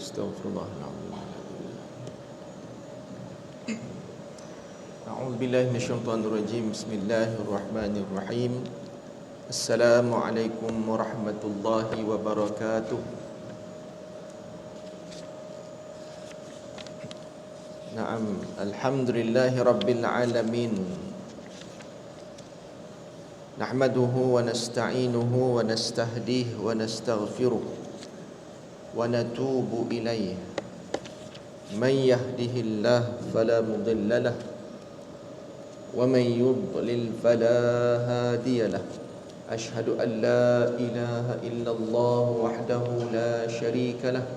Astaghfirullahaladzim. A'udzubillahi minasyaitonirrajim. Bismillahirrahmanirrahim. Assalamualaikum warahmatullahi wabarakatuh. Naam, alhamdulillahi rabbil alamin. Nahmaduhu wa nasta'inuhu wa nastahdihi wa nastaghfiruh wa natubu ilayh. Man yahdihillahu fala mudilla lahu wa man yudlil fala hadiya lahu. Ashhadu an la ilaha illallah wahdahu la syarika lahu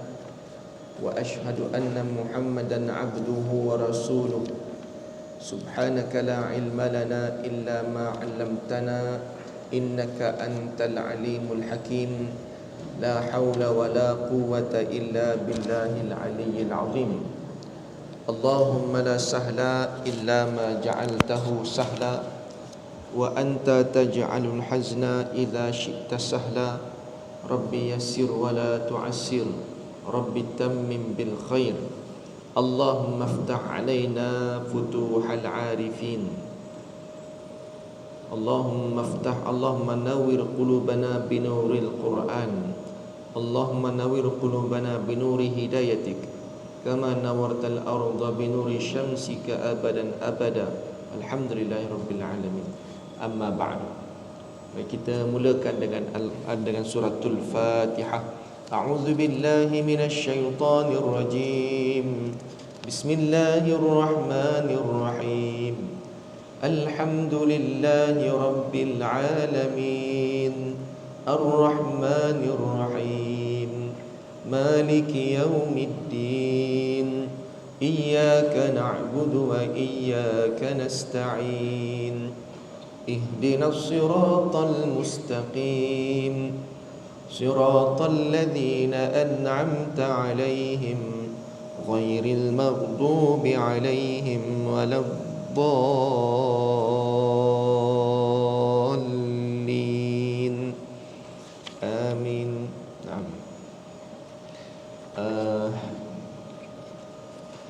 wa ashhadu anna Muhammadan abduhu wa rasuluh. Subhanaka la ilma lana illa ma 'allamtana innaka antal alimul hakim. La haula wa la quwwata illa billahil aliyyil azim. Allahumma la sahla illa ma ja'altahu sahla wa anta taj'alul hazna idza syi'ta sahla. Rabbi yassir wa la tu'assir, Rabbi tammim bil khair. Allahumma aftah alaina futuhal arifin. Allahumma nawwir qulubana binuril Qur'an. Allahumma nawwir qulubana binuri hidayatik kama nawwartal arda binuri syamsika abadan abada. Alhamdulillahirabbil alamin. Amma ba'du. Mari kita mulakan dengan suratul Fatihah. A'udzu billahi minasy syaithanir rajim. Bismillahirrahmanirrahim. Alhamdulillahi rabbil alamin. Ar-rahmanir rahim. Maliki yaumiddin. Iyyaka na'budu wa iyyaka nasta'in. Ihdinas siratal mustaqim. صراط الذين أنعمت عليهم غير المغضوب عليهم ولا الضالين آمين. نعم.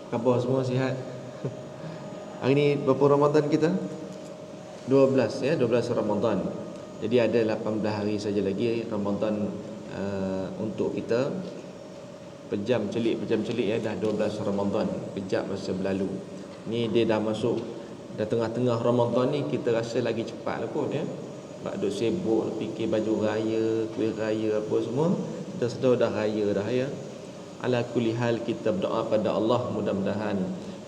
Khabar semua sihat? Hari ni berapa Ramadan kita? 12 ya, 12 Ramadan. Jadi ada 18 hari saja lagi Ramadan untuk kita. Pejam celik ya, dah 12 Ramadan. Kejap masa berlalu. Ni dia dah masuk, dah tengah-tengah Ramadan ni, kita rasa lagi cepat lah kot ya. Sebab duk sibuk fikir baju raya, kuih raya apa semua. Kita sedar dah raya dah ya. Ala kulli hal, kita berdoa pada Allah, mudah-mudahan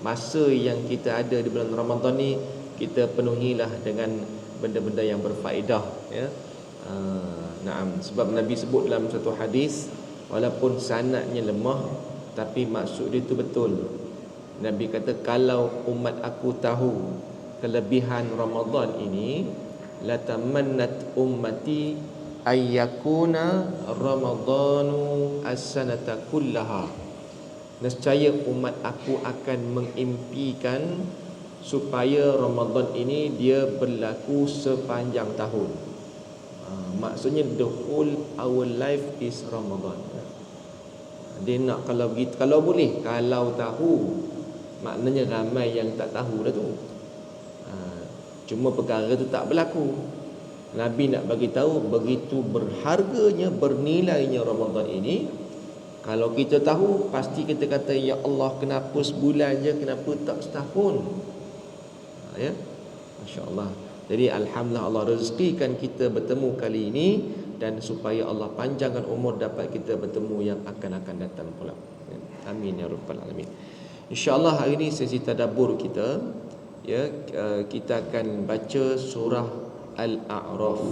masa yang kita ada di bulan Ramadan ni kita penuhilah dengan benda-benda yang berfaedah ya. Naam, sebab Nabi sebut dalam satu hadis, walaupun sanadnya lemah tapi maksud dia itu betul. Nabi kata, kalau umat aku tahu kelebihan Ramadan ini, la tamannat ummati ayyakuna ramadanu as-sanata kullaha. Nescaya umat aku akan mengimpikan supaya Ramadan ini dia berlaku sepanjang tahun. Maksudnya the whole our life is Ramadan. Dia nak kalau begitu, kalau boleh, kalau tahu, maknanya ramai yang tak tahu dah tu. Cuma perkara tu tak berlaku. Nabi nak bagi tahu begitu berharganya, bernilainya Ramadan ini. Kalau kita tahu, pasti kita kata, ya Allah, kenapa sebulan je, kenapa tak setahun? Ya, masya-Allah. Jadi alhamdulillah Allah rezekikan kita bertemu kali ini, dan supaya Allah panjangkan umur dapat kita bertemu yang akan datang pula. Amin ya rabbal alamin. Insya-Allah hari ini sesi tadabbur kita ya, kita akan baca surah Al-A'raf.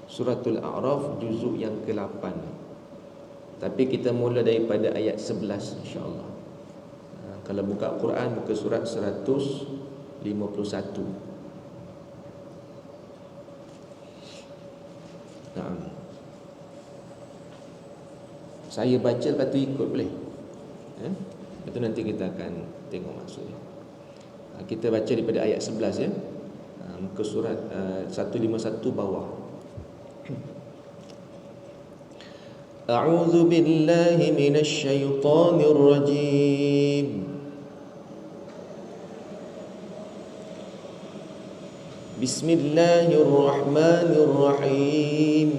Suratul A'raf juzuk yang ke-8. Tapi kita mula daripada ayat 11 insya-Allah. Kalau buka Quran, buka surat 151. Nah, saya baca, lepas tu ikut boleh ya? Lepas tu nanti kita akan tengok maksudnya. Kita baca daripada ayat 11 ya. Muka surat 151 bawah. أعوذ بالله من الشيطان الرجيم. بسم الله الرحمن الرحيم.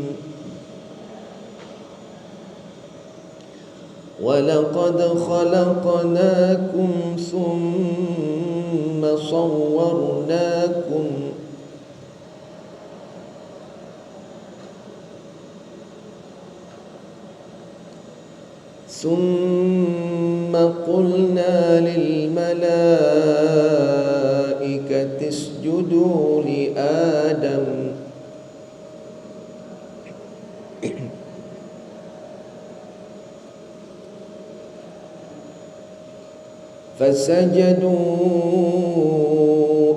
ولقد خلقناكم ثم صورناكم ثم قلنا للملائكة اسجدوا لآدم فسجدوا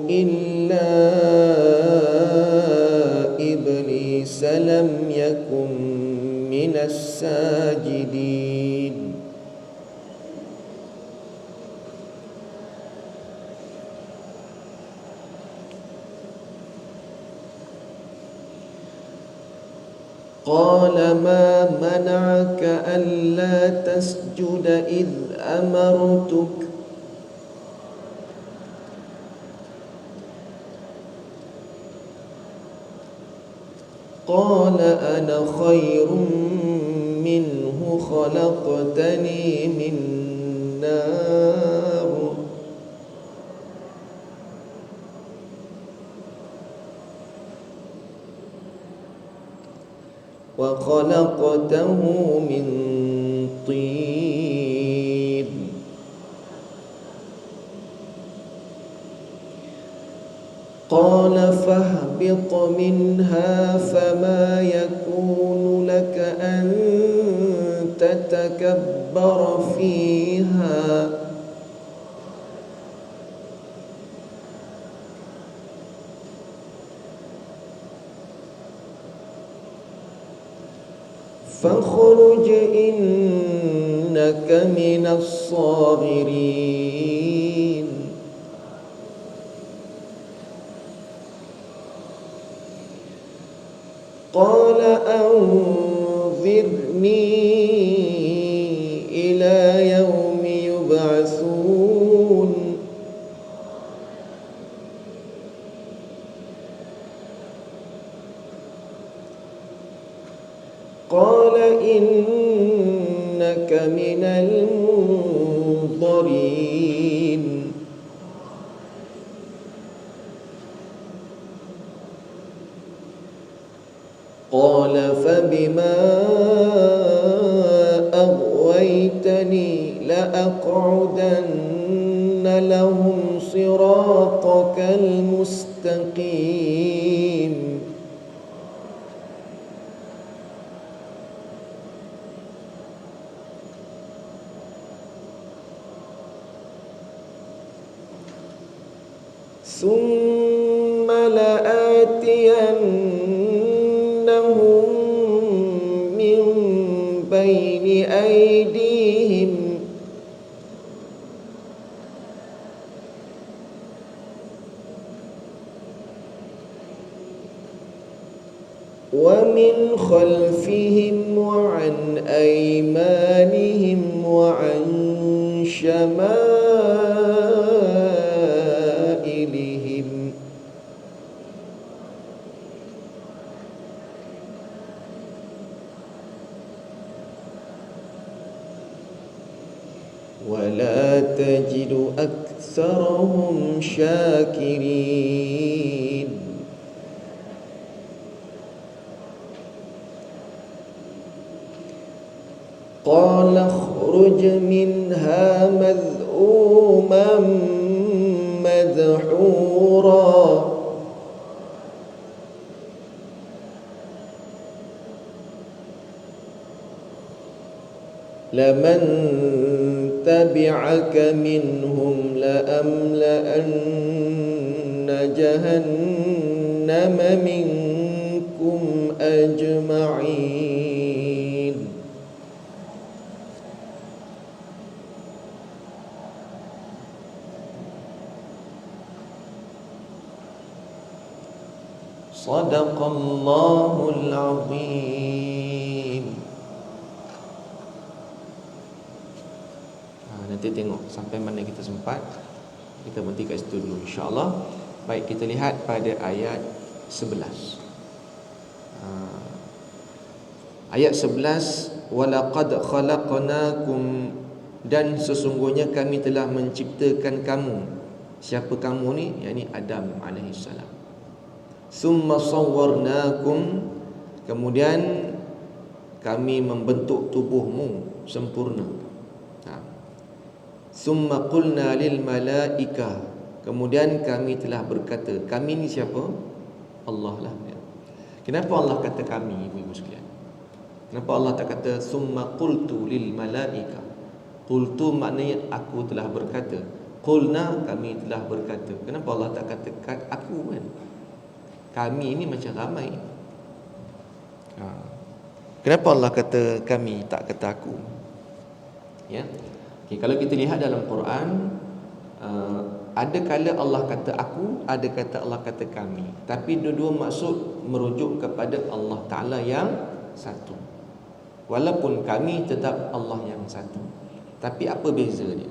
إلا إبليس لم يكن من الساجدين. قال ما منعك ألا تسجد إذ أمرتك قال أنا خير منه خلقتني من نار وخلقته من طين. قال فاهبط منها فما يكون لك أن تتكبر فيها فاخرج إنك من الصاغرين. قال أنظرني إلى يوم يبعثون قال إنك من المنظرين. قال فبما أغويتني لأقعدن لهم صراطك المستقيم. ثم لآتينهم من بين أيديهم ومن خلفهم وعن أيمانهم وعن شمائلهم ولا تجد أكثرهم شاكرين. قال اخرج منها مذءوما مدحورا لمن تبعك منهم لأملأن جهنم منكم أجمعين. صدق الله العظيم. Nanti tengok sampai mana kita sempat. Kita berhenti kat situ dulu insya-Allah. Baik, kita lihat pada ayat 11. Ayat 11, walaqad khalaqnakum, dan sesungguhnya kami telah menciptakan kamu. Siapa kamu ni? Yakni Adam alaihi salam. Summa sawwarnakum, kemudian kami membentuk tubuhmu sempurna. Summa qulna lil malaika, kemudian kami telah berkata. Kami ni siapa? Allah lah. Kenapa Allah kata kami, ibu-ibu sekalian? Kenapa Allah tak kata summa qultu lil malaika? Qultu maknanya aku telah berkata. Qulna, kami telah berkata. Kenapa Allah tak kata aku kan? Kami ini macam ramai. Kenapa Allah kata kami, tak kata aku? Ya. Okay, kalau kita lihat dalam Quran, ada kala Allah kata aku, ada kata Allah kata kami. Tapi dua-dua maksud merujuk kepada Allah Ta'ala yang satu. Walaupun kami tetap Allah yang satu. Tapi apa beza dia?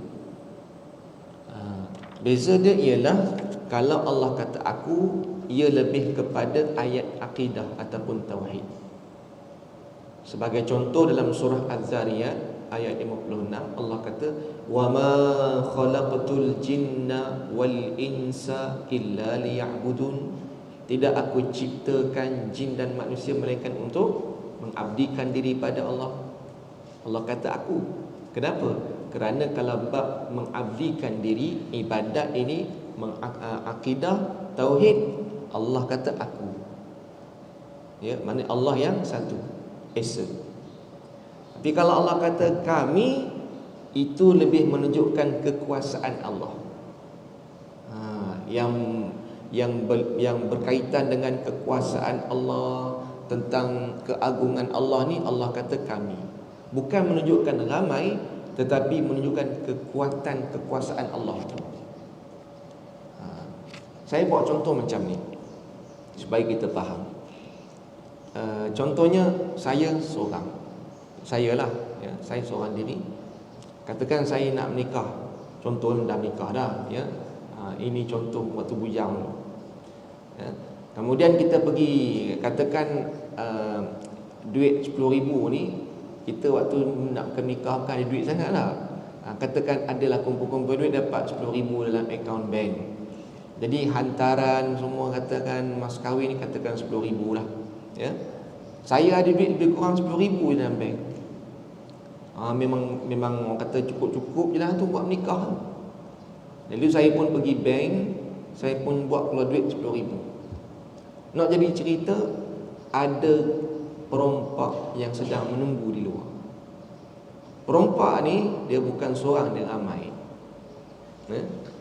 Beza dia ialah kalau Allah kata aku, ia lebih kepada ayat akidah ataupun tauhid. Sebagai contoh dalam surah Az-Zariyat ayat 56, Allah kata wama khalaqtul jinna wal insa illa liya'budun. Tidak aku ciptakan jin dan manusia melainkan untuk mengabdikan diri pada Allah. Allah kata aku. Kenapa? Kerana kalau bab mengabdikan diri, ibadat ini, akidah, tauhid, Allah kata aku. Ya, maknanya Allah yang satu, Esa. Tapi kalau Allah kata kami, itu lebih menunjukkan kekuasaan Allah. Yang berkaitan dengan kekuasaan Allah, tentang keagungan Allah ni, Allah kata kami. Bukan menunjukkan ramai, tetapi menunjukkan kekuatan kekuasaan Allah itu. Saya buat contoh macam ni supaya kita faham. Contohnya saya seorang. Saya lah, ya, saya seorang diri. Katakan saya nak menikah. Contohnya dah menikah dah, ya. Ini contoh waktu bujang. Ya. Kemudian kita pergi, katakan duit 10,000 ni, kita waktu nak menikahkan ada duit sangat lah. Katakan adalah kumpul-kumpul duit, dapat 10,000 dalam akaun bank. Jadi hantaran semua, katakan mas kahwin ni katakan 10,000 lah, ya. Saya ada duit lebih kurang 10,000 dalam bank. Memang orang kata cukup-cukup je lah tu buat menikah. Jadi saya pun pergi bank, saya pun buat keluar duit 10,000. Nak jadi cerita, ada perompak yang sedang menunggu di luar. Perompak ni dia bukan seorang, dia ramai.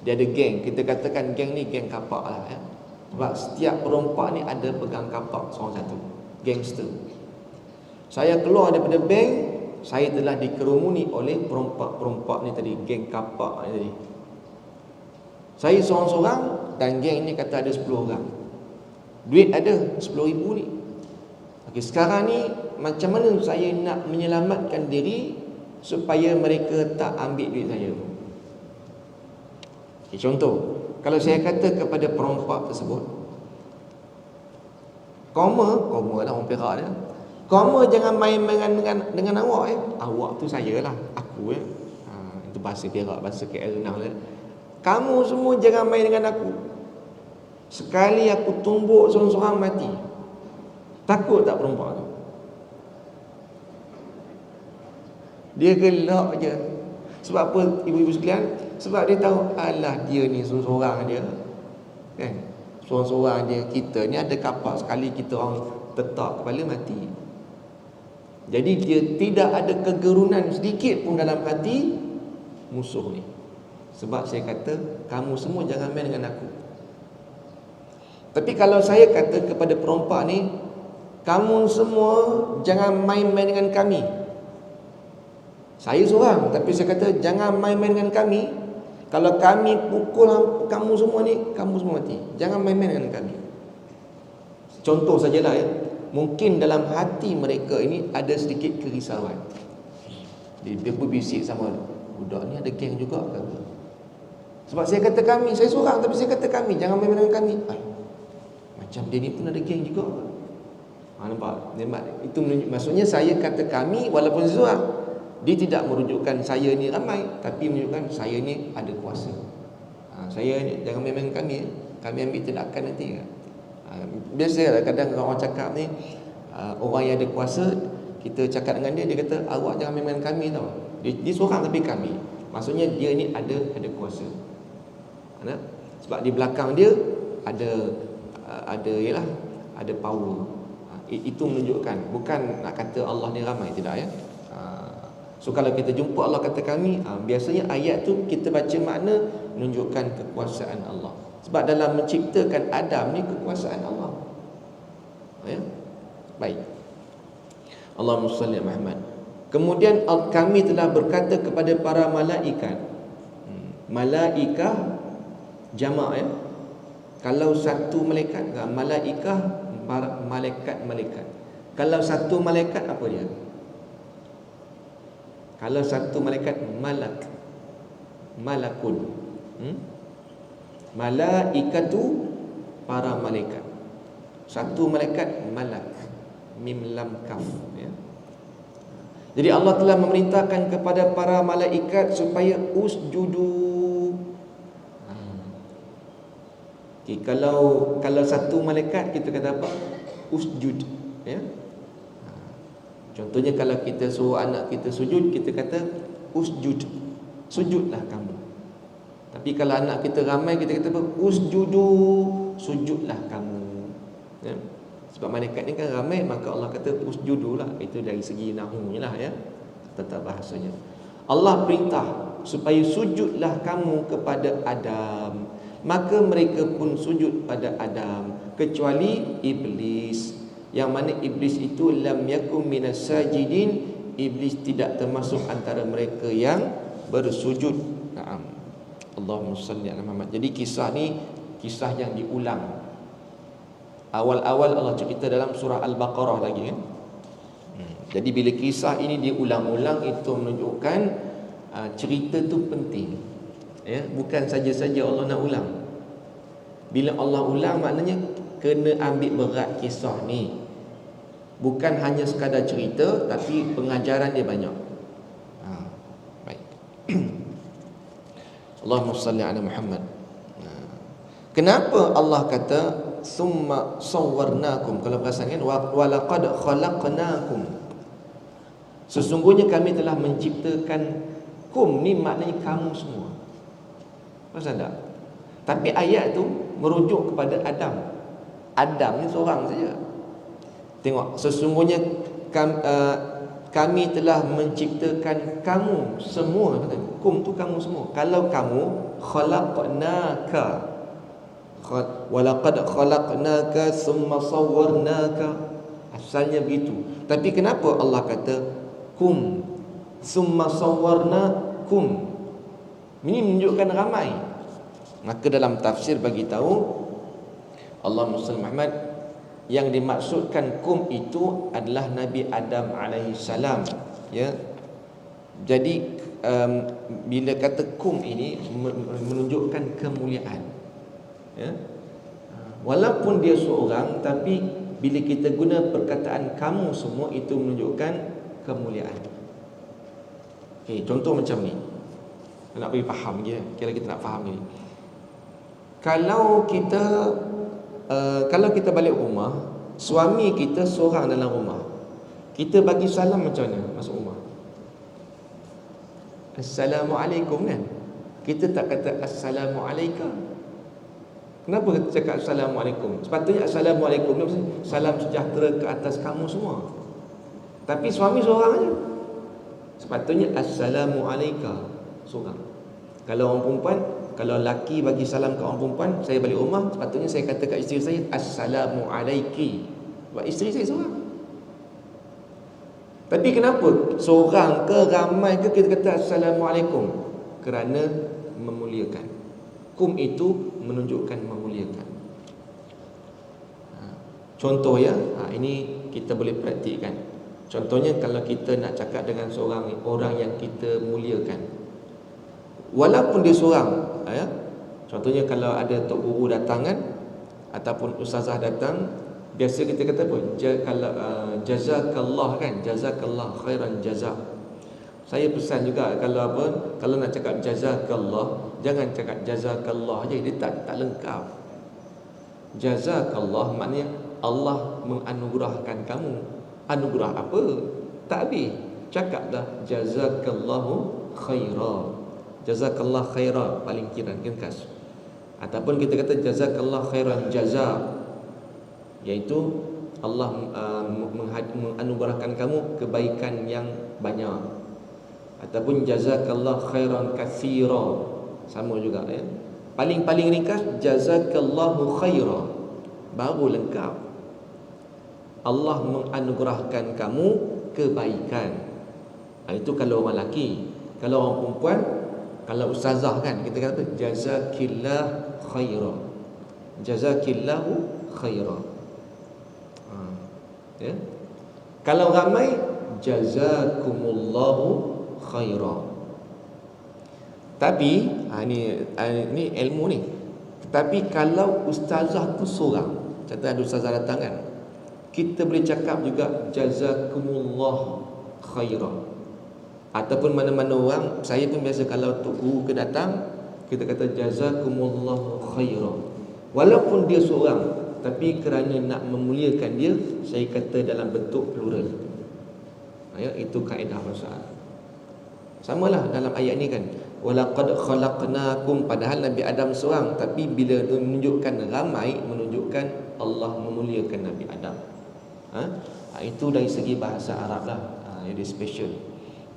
Dia ada geng. Kita katakan geng ni geng kapak lah, ya. Sebab setiap perompak ni ada pegang kapak seorang satu, gangster. Saya keluar daripada bank, saya telah dikerumuni oleh perompak-perompak ni tadi, geng kapak ni tadi. Saya seorang-seorang dan geng ni kata ada 10 orang. Duit ada 10,000 ni. Okey, sekarang ni macam mana saya nak menyelamatkan diri supaya mereka tak ambil duit saya? Okay, contoh, kalau saya kata kepada perompak tersebut, koma lah orang Perak dia, koma jangan main-main dengan awak, awak tu saya lah, aku, itu bahasa Perak, bahasa KL Renang lah. Kamu semua jangan main dengan aku. Sekali aku tumbuk seorang-seorang mati. Takut tak perompak tu? Dia gelak je. Sebab apa, ibu-ibu sekalian? Sebab dia tahu, alah dia ni seorang-seorang dia, kan? Seorang-seorang dia. Kita ni ada kapak, sekali kita orang tetak kepala mati. Jadi dia tidak ada kegerunan sedikit pun dalam hati musuh ni. Sebab saya kata, kamu semua jangan main dengan aku. Tapi kalau saya kata kepada perompak ni, kamu semua jangan main-main dengan kami. Saya seorang, tapi saya kata jangan main-main dengan kami. Kalau kami pukul kamu semua ni, kamu semua mati. Jangan main-main dengan kami. Contoh sajalah, ya. Mungkin dalam hati mereka ini ada sedikit kerisauan. Dia berbisik sama budak ni ada geng juga ke apa? Sebab saya kata kami, saya seorang tapi saya kata kami, jangan main dengan kami. Macam dia ni pun ada geng juga ke? Nampak? Itu maksudnya saya kata kami walaupun seorang. Dia tidak merujukkan saya ni ramai, tapi menunjukkan saya ni ada kuasa. Saya ni jangan main dengan kami. Kami ambil tindakan nanti. Biasalah kadang orang cakap ni, orang yang ada kuasa, kita cakap dengan dia, dia kata awak jangan main dengan kami tau. Dia seorang tapi kami. Maksudnya dia ni ada kuasa. Sebab di belakang dia ada power. Itu menunjukkan, bukan nak kata Allah ni ramai, tidak ya. So kalau kita jumpa Allah kata kami, biasanya ayat tu kita baca makna menunjukkan kekuasaan Allah. Sebab dalam menciptakan Adam ni kekuasaan Allah. Ya. Baik. Allahumma salli ala Muhammad. Kemudian kami telah berkata kepada para malaikat. Malaikah jamak ya. Kalau satu malaikat, malaikah malaikat. Kalau satu malaikat apa dia? Kalau satu malaikat malakun. Malaikatu para malaikat. Satu malaikat malak. Mim lam kaf ya. Jadi Allah telah memerintahkan kepada para malaikat supaya usjudu. Okay, kalau satu malaikat kita kata apa? Usjud ya. Contohnya kalau kita suruh anak kita sujud, kita kata usjud. Sujudlah kamu. Tapi kalau anak kita ramai, kita kata apa? Usjudu. Sujudlah kamu. Ya. Sebab malaikat ni kan ramai, maka Allah kata usjudulah. Itu dari segi nahwunya lah ya. Tata bahasanya. Allah perintah supaya sujudlah kamu kepada Adam. Maka mereka pun sujud pada Adam, kecuali iblis. Yang mana iblis itu lam yakum minas sajidin, iblis tidak termasuk antara mereka yang bersujud. Naam. Allahumma salli ala Muhammad. Jadi kisah ni kisah yang diulang. Awal-awal Allah cerita dalam surah Al-Baqarah lagi kan. Jadi bila kisah ini diulang-ulang, itu menunjukkan cerita tu penting. Ya, bukan saja-saja Allah nak ulang. Bila Allah ulang maknanya kena ambil berat kisah ni. Bukan hanya sekadar cerita, tapi pengajaran dia banyak. Baik. Allahumma salli ala Muhammad. Kenapa Allah kata summa sawwarnakum? Kalau perasan kan, wa laqad khalaqnakum. Sesungguhnya kami telah menciptakan. Kum ni maknanya kamu semua. Perasan tak? Tapi ayat tu merujuk kepada Adam. Adam ni seorang saja. Tengok, sesungguhnya kami telah menciptakan kamu semua. Kum tu kamu semua. Kalau kamu, khalaqnaka, walaqad khalaqnaka summa sawwarnaka. Asalnya begitu. Tapi kenapa Allah kata kum summa sawwarnakum? Ini menunjukkan ramai. Maka dalam tafsir bagi tahu Allahumma salli Muhammad, yang dimaksudkan kum itu adalah Nabi Adam alaihi salam ya. Jadi bila kata kum ini menunjukkan kemuliaan ya. Walaupun dia seorang, tapi bila kita guna perkataan kamu semua, itu menunjukkan kemuliaan. Okay, contoh macam ni, nak bagi faham je, kira kita nak faham ni. Kalau kita balik rumah, suami kita seorang dalam rumah, kita bagi salam macam mana masuk rumah? Assalamualaikum kan? Kita tak kata Assalamualaikum. Kenapa kita cakap Assalamualaikum? Sepatutnya Assalamualaikum ni salam sejahtera ke atas kamu semua. Tapi suami seorang aja, sepatutnya Assalamualaikum seorang. Kalau orang perempuan, kalau laki bagi salam ke orang perempuan, saya balik rumah, sepatutnya saya kata kat isteri saya Assalamualaiki. Sebab isteri saya seorang. Tapi kenapa seorang ke ramai ke kita kata Assalamualaikum? Kerana memuliakan. Kum itu menunjukkan memuliakan. Contoh ya, ini kita boleh praktikkan. Contohnya kalau kita nak cakap dengan seorang orang yang kita muliakan, walaupun dia seorang, ya. Contohnya kalau ada tok guru datang kan, ataupun ustazah datang, biasa kita kata apa? Kalau jazakallah kan, jazakallah khairan jazak. Saya pesan juga kalau apa, kalau nak cakap jazakallah, jangan cakap jazakallah aja, dia tak lengkap. Jazakallah maknanya Allah menganugerahkan kamu. Anugerah apa? Tak habis. Cakaplah jazakallahu khaira. Jazakallah khaira, paling kira ringkas. Ataupun kita kata jazakallah khairan jaza, iaitu Allah menganugerahkan kamu kebaikan yang banyak. Ataupun jazakallah khairan katsira, sama juga ya. Paling ringkas jazakallahu khaira, baru lengkap. Allah menganugerahkan kamu kebaikan. Itu kalau orang lelaki. Kalau orang perempuan, kalau ustazah kan, kita kata jazakillah khaira, jazakillahu khaira. Ya. Kalau ramai, jazakumullahu khaira. Tapi ini ilmu ni. Tapi kalau ustazah tu seorang, contoh ada ustazah datang kan, kita boleh cakap juga jazakumullah khaira. Ataupun mana-mana orang, saya pun biasa kalau tok guru ke datang, kita kata jazakumullahu khaira. Walaupun dia seorang, tapi kerana nak memuliakan dia, saya kata dalam bentuk plural. Ya, itu kaedah bahasa Arab. Samalah dalam ayat ni kan, walaqad khalaqnakum, padahal Nabi Adam seorang, tapi bila menunjukkan ramai, menunjukkan Allah memuliakan Nabi Adam. Itu dari segi bahasa Arab lah. Jadi special.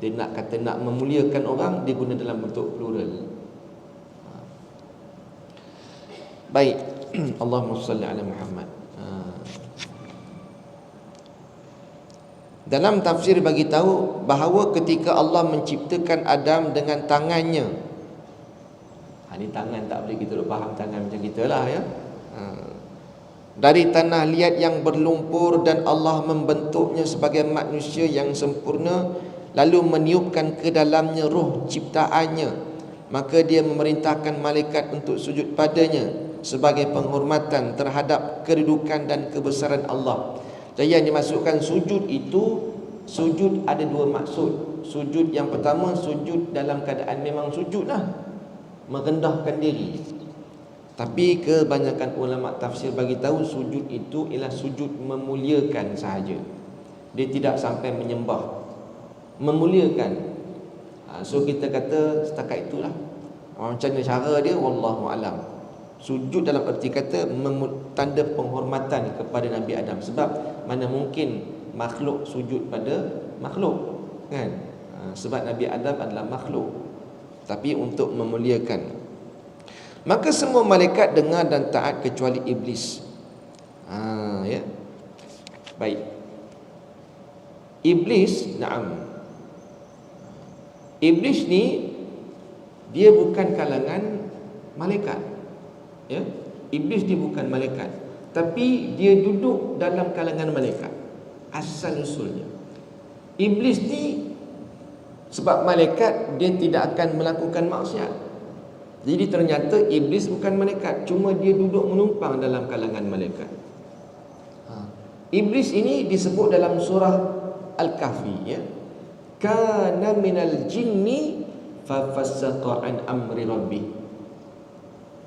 Dia nak kata nak memuliakan orang, dia guna dalam bentuk plural. Baik. Allahumma salli ala Muhammad. Dalam tafsir bagi tahu bahawa ketika Allah menciptakan Adam dengan tangannya. Ini tangan tak boleh kita faham tangan macam kita lah ya. Dari tanah liat yang berlumpur, dan Allah membentuknya sebagai manusia yang sempurna, lalu meniupkan ke dalamnya roh ciptaannya, maka dia memerintahkan malaikat untuk sujud padanya sebagai penghormatan terhadap kedudukan dan kebesaran Allah. Jadi yang dimasukkan sujud itu, sujud ada dua maksud. Sujud yang pertama, sujud dalam keadaan memang sujud lah, merendahkan diri. Tapi kebanyakan ulama tafsir bagi tahu sujud itu ialah sujud memuliakan sahaja. Dia tidak sampai menyembah, memuliakan. So kita kata setakat itulah. Macam mana cara dia, wallahu alam. Sujud dalam erti kata tanda penghormatan kepada Nabi Adam. Sebab mana mungkin makhluk sujud pada makhluk kan? Sebab Nabi Adam adalah makhluk, tapi untuk memuliakan. Maka semua malaikat dengar dan taat kecuali iblis. Ya. Baik. Iblis, na'am. Iblis ni dia bukan kalangan malaikat. Ya. Iblis dia bukan malaikat, tapi dia duduk dalam kalangan malaikat. Asal usulnya. Iblis ni sebab malaikat dia tidak akan melakukan maksiat. Jadi ternyata iblis bukan malaikat, cuma dia duduk menumpang dalam kalangan malaikat. Iblis ini disebut dalam surah Al-Kahfi ya. Kana minal jinni fa fassaqa an amri rabbih.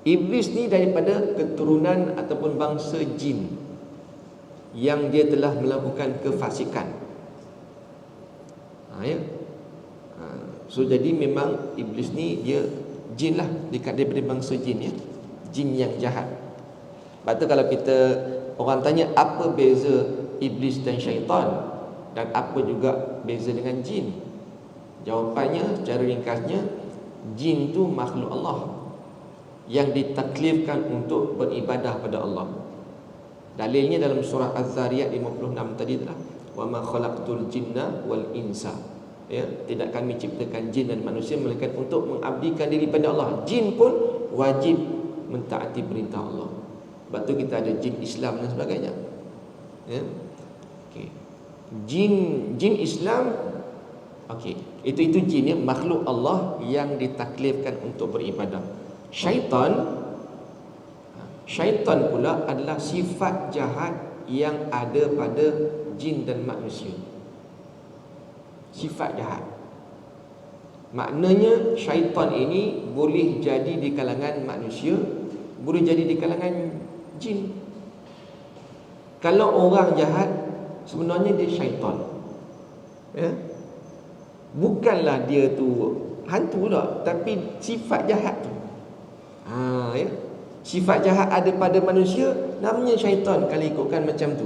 Iblis ni daripada keturunan ataupun bangsa jin yang dia telah melakukan kefasikan. Ya. So jadi memang iblis ni dia jin lah, daripada bangsa jin ya. Jin yang jahat. Sebab tu kalau kita orang tanya apa beza iblis dan syaitan, dan apa juga beza dengan jin, jawapannya secara ringkasnya, jin tu makhluk Allah yang ditaklifkan untuk beribadah pada Allah. Dalilnya dalam surah Az-Zariyat 56 tadi adalah wa ma khalaqtul jinna wal insa. Ya, tidak kami ciptakan jin dan manusia melainkan untuk mengabdikan diri pada Allah. Jin pun wajib mentaati perintah Allah. Sebab tu kita ada jin Islam dan sebagainya. Ya. Okey. Jin Islam Okey, itu jin ya, makhluk Allah yang ditaklifkan untuk beribadah. Syaitan pula adalah sifat jahat yang ada pada jin dan manusia. Sifat jahat. Maknanya syaitan ini boleh jadi di kalangan manusia, boleh jadi di kalangan jin. Kalau orang jahat, sebenarnya dia syaitan. Ya. Bukanlah dia tu hantu tak, tapi sifat jahat tu. Ya. Sifat jahat ada pada manusia, namanya syaitan kalau ikutkan macam tu.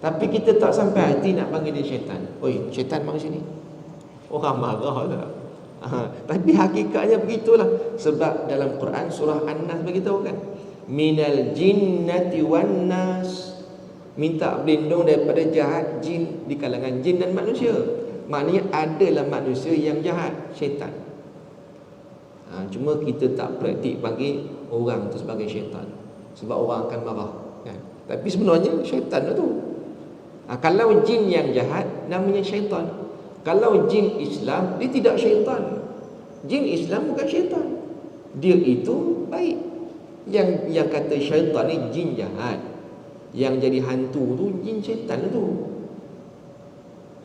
Tapi kita tak sampai hati nak panggil dia syaitan. Oi, syaitan mari sini. Orang marah tak? Tapi hakikatnya begitulah. Sebab dalam Quran surah An-Nas beritahu kan, minal jinnati wan nas, minta berlindung daripada jahat jin di kalangan jin dan manusia. Maknanya adalah manusia yang jahat, syaitan. Cuma kita tak praktik panggil orang tu sebagai syaitan, sebab orang akan marah kan? Tapi sebenarnya syaitan tu. Kalau jin yang jahat namanya syaitan. Kalau jin Islam, dia tidak syaitan. Jin Islam bukan syaitan, dia itu baik. Yang kata syaitan ni jin jahat, yang jadi hantu tu jin syaitan tu.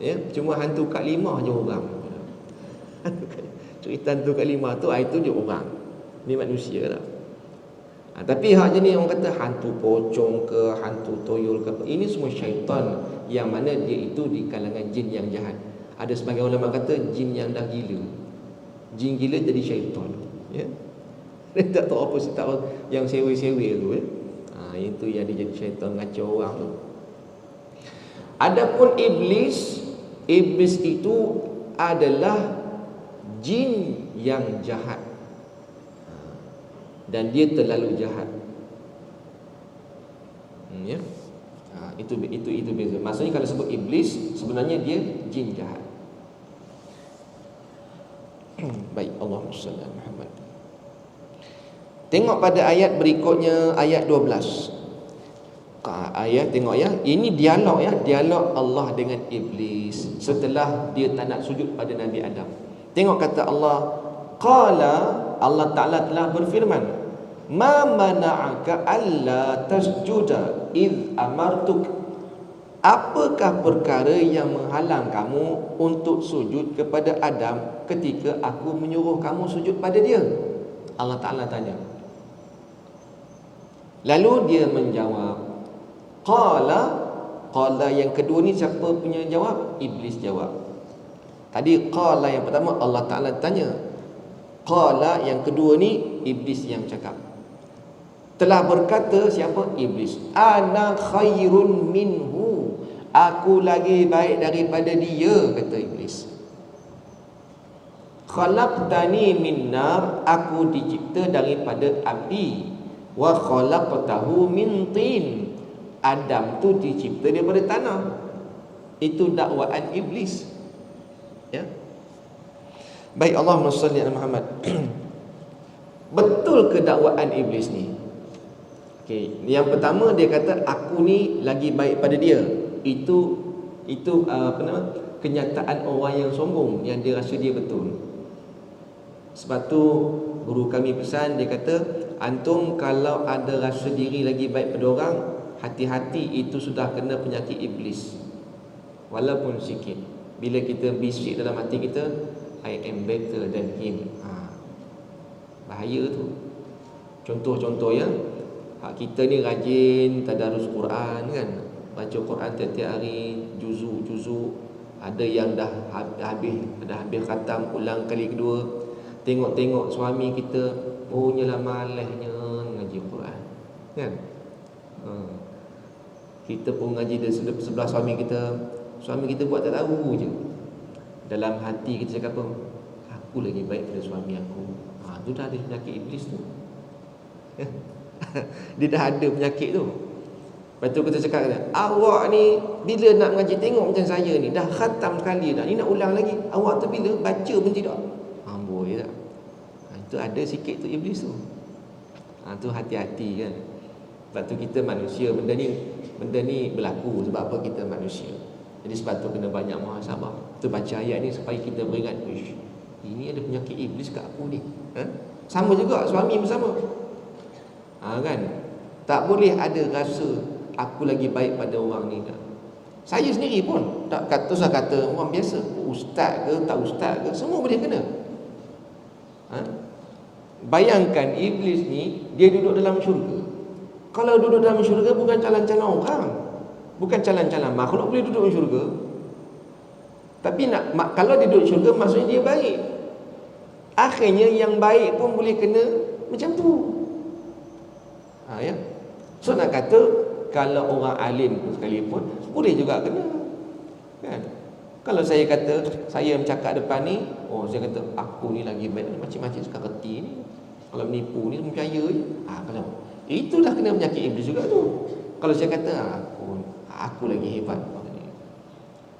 Ya, cuma hantu Kak Limah je orang. Cerita hantu Kak Limah tu, itu je orang. Ni manusia lah. Tapi hak jenis orang kata hantu pocong ke, hantu toyol ke, ini semua syaitan, yang mana dia itu di kalangan jin yang jahat. Ada sebagian ulama kata jin yang dah gila. Jin gila jadi syaitan. Ya. Dia tak tahu apa sih, tak yang sewe-sewe tu ya. Itu yang dia jadi syaitan, ngacau orang tu. Adapun iblis itu adalah jin yang jahat, dan dia terlalu jahat. Ya. Itu beza. Maksudnya kalau sebut iblis, sebenarnya dia jin jahat. Baik, Allahumma salli ala Muhammad. Tengok pada ayat berikutnya, ayat 12. Tengok ya, ini dialog ya, dialog Allah dengan iblis setelah dia tak nak sujud pada Nabi Adam. Tengok kata Allah, qala, Allah Ta'ala telah berfirman, ma mana'aka alla tasjuda id amartuk. Apakah perkara yang menghalang kamu untuk sujud kepada Adam ketika aku menyuruh kamu sujud pada dia? Allah Ta'ala tanya. Lalu dia menjawab, Qala yang kedua ni siapa punya jawab? Iblis jawab. Tadi qala yang pertama Allah Ta'ala tanya, qala yang kedua ni iblis yang cakap. Telah berkata siapa? Iblis. Ana khairun minhu, aku lagi baik daripada dia, kata iblis. Khalaqtani min nar, aku dicipta daripada api. Wa khalaqtahu min tin, Adam tu dicipta daripada tanah. Itu dakwaan iblis. Ya. Baik, Allahumma salli ala Muhammad. Betul ke dakwaan iblis ni? Okey, yang pertama dia kata aku ni lagi baik pada dia. Itu apa nama? Kenyataan orang yang sombong, yang dia rasa dia betul. Sebab tu guru kami pesan, dia kata antum kalau ada rasa diri lagi baik pada orang, hati-hati, itu sudah kena penyakit iblis. Walaupun sikit. Bila kita bisik dalam hati kita, I am better than him. Bahaya tu. Contoh-contoh ya, kita ni rajin tadarus Quran kan, baca Quran tiap-tiap hari, juzuk-juzuk. Ada yang dah habis khatam, ulang kali kedua. Tengok-tengok suami kita, nyalah malahnya ngaji Quran kan. Kita pun ngaji di sebelah suami kita buat tak tahu je. Dalam hati kita cakap apa? Aku lagi baik pada suami aku. Tu dah ada penyakit iblis tu. Dia dah ada penyakit tu. Lepas tu kita cakap, awak ni bila nak mengaji, tengok macam saya ni, dah khatam kali dah, ni nak ulang lagi. Awak tu bila baca pun tidak. Amboi tak? Itu ada sikit tu iblis tu. Tu hati-hati kan. Sebab tu kita manusia, benda ni berlaku sebab apa? Kita manusia. Jadi sebab tu kena banyak muhasabah. Tu baca ayat ni supaya kita beringat, ish, ini ada penyakit iblis kat aku ni. Sama juga suami bersama. Kan? Tak boleh ada rasa aku lagi baik pada orang ni dah. Saya sendiri pun tak kata orang biasa, ustaz ke tak ustaz ke, semua boleh kena. Bayangkan iblis ni dia duduk dalam syurga. Kalau duduk dalam syurga bukan calon-calon orang, bukan calon-calon makhluk boleh duduk dalam syurga. Tapi kalau dia duduk syurga maksudnya dia baik. Akhirnya yang baik pun boleh kena macam tu. Ya. So nak kata kalau orang alim sekalipun boleh juga kena. Kan? Kalau saya kata saya bercakap depan ni, saya kata aku ni lagi baik, macam-macam suka reti ni. Kalau menipu ni percaya je. Kalau itulah kena penyakit iblis juga tu. Kalau saya kata aku lagi hebat.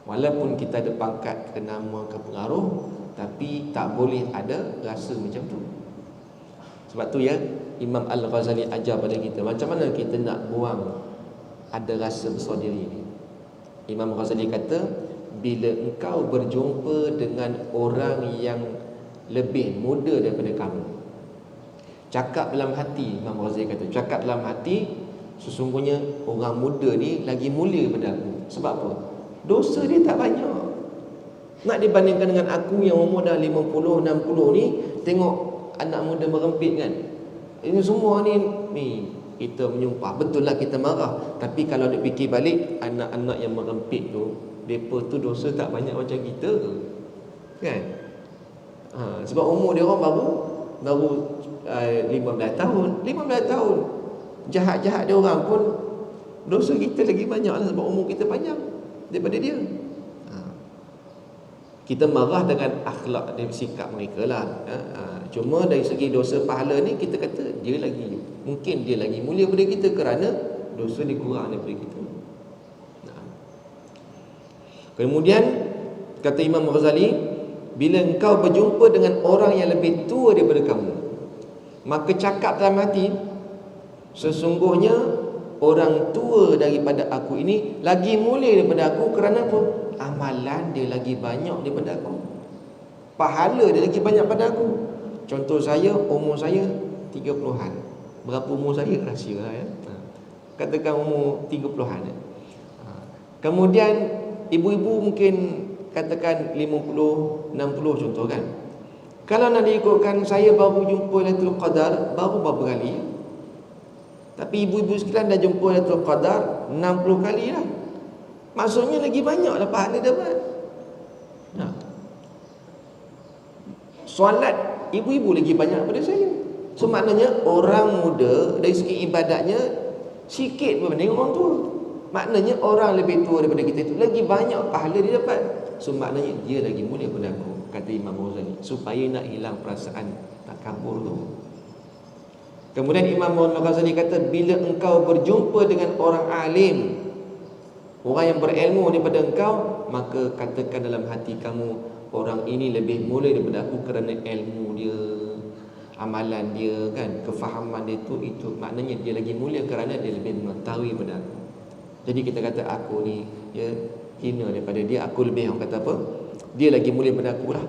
Walaupun kita ada pangkat ke nama ke pengaruh, tapi tak boleh ada rasa macam tu. Sebab tu ya Imam Al-Ghazali ajar pada kita macam mana kita nak buang ada rasa besar diri ni. Imam Ghazali kata, bila engkau berjumpa dengan orang yang lebih muda daripada kamu, cakap dalam hati, Imam Ghazali kata, cakap dalam hati, sesungguhnya orang muda ni lagi mulia daripada aku. Sebab apa? Dosa dia tak banyak. Nak dibandingkan dengan aku yang umur dah 50, 60 ni, tengok anak muda merempit kan. Ini semua ni kita menyumpah. Betul lah kita marah. Tapi kalau dia fikir balik, anak-anak yang merempit tu, mereka tu dosa tak banyak macam kita kan. Sebab umur dia orang baru 15 tahun. 15 tahun jahat-jahat dia orang pun dosa kita lagi banyak lah, sebab umur kita panjang daripada dia. Kita marah dengan akhlak dan sikap mereka lah. Cuma dari segi dosa pahala ni, kita kata mungkin dia lagi mulia daripada kita kerana dosa dia kurang daripada kita. Kemudian kata Imam Ghazali, bila engkau berjumpa dengan orang yang lebih tua daripada kamu, maka cakap dalam hati, sesungguhnya orang tua daripada aku ini lagi mulia daripada aku. Kerana apa? Amalan dia lagi banyak daripada aku, pahala dia lagi banyak pada aku. Contoh saya, umur saya 30-an. Berapa umur saya? Rahsia lah ya. Katakan umur 30-an. Kemudian ibu-ibu mungkin katakan 50, 60 contoh kan. Kalau nak diikutkan, saya baru jumpa Lailatul Qadar baru berapa kali. Tapi ibu-ibu sekalian dah jumpa Lailatul Qadar 60 kali lah. Maksudnya lagi banyak lah pahala dapat. Solat ibu-ibu lagi banyak daripada saya. So maknanya orang muda dari segi ibadatnya sikit berbanding orang tua. Maknanya orang lebih tua daripada kita itu lagi banyak pahala dia dapat. So maknanya dia lagi mulia daripada aku, kata Imam Ghazali, supaya nak hilang perasaan takabur tu. Kemudian Imam Ghazali kata, bila engkau berjumpa dengan orang alim, orang yang berilmu daripada engkau, maka katakan dalam hati kamu, orang ini lebih mulia daripada aku kerana ilmu dia, amalan dia kan, kefahaman dia itu maknanya dia lagi mulia kerana dia lebih mengetahui daripada aku. Jadi kita kata aku ni hina daripada dia, aku lebih, orang kata apa? Dia lagi mulia daripada aku lah.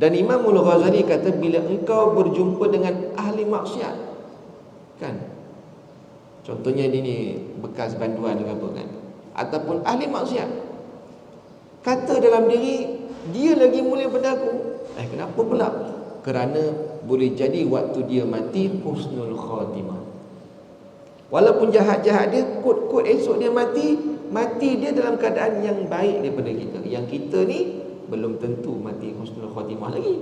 Dan Imam Ghazali kata, bila engkau berjumpa dengan ahli maksiat kan, contohnya ini bekas banduan ke apa kan, ataupun ahli maksiat, kata dalam diri, dia lagi mulia daripada aku. Kenapa pula? Kerana boleh jadi waktu dia mati husnul khatimah. Walaupun jahat-jahat dia, kod-kod esok dia mati dia dalam keadaan yang baik daripada kita. Yang kita ni belum tentu mati husnul khatimah lagi.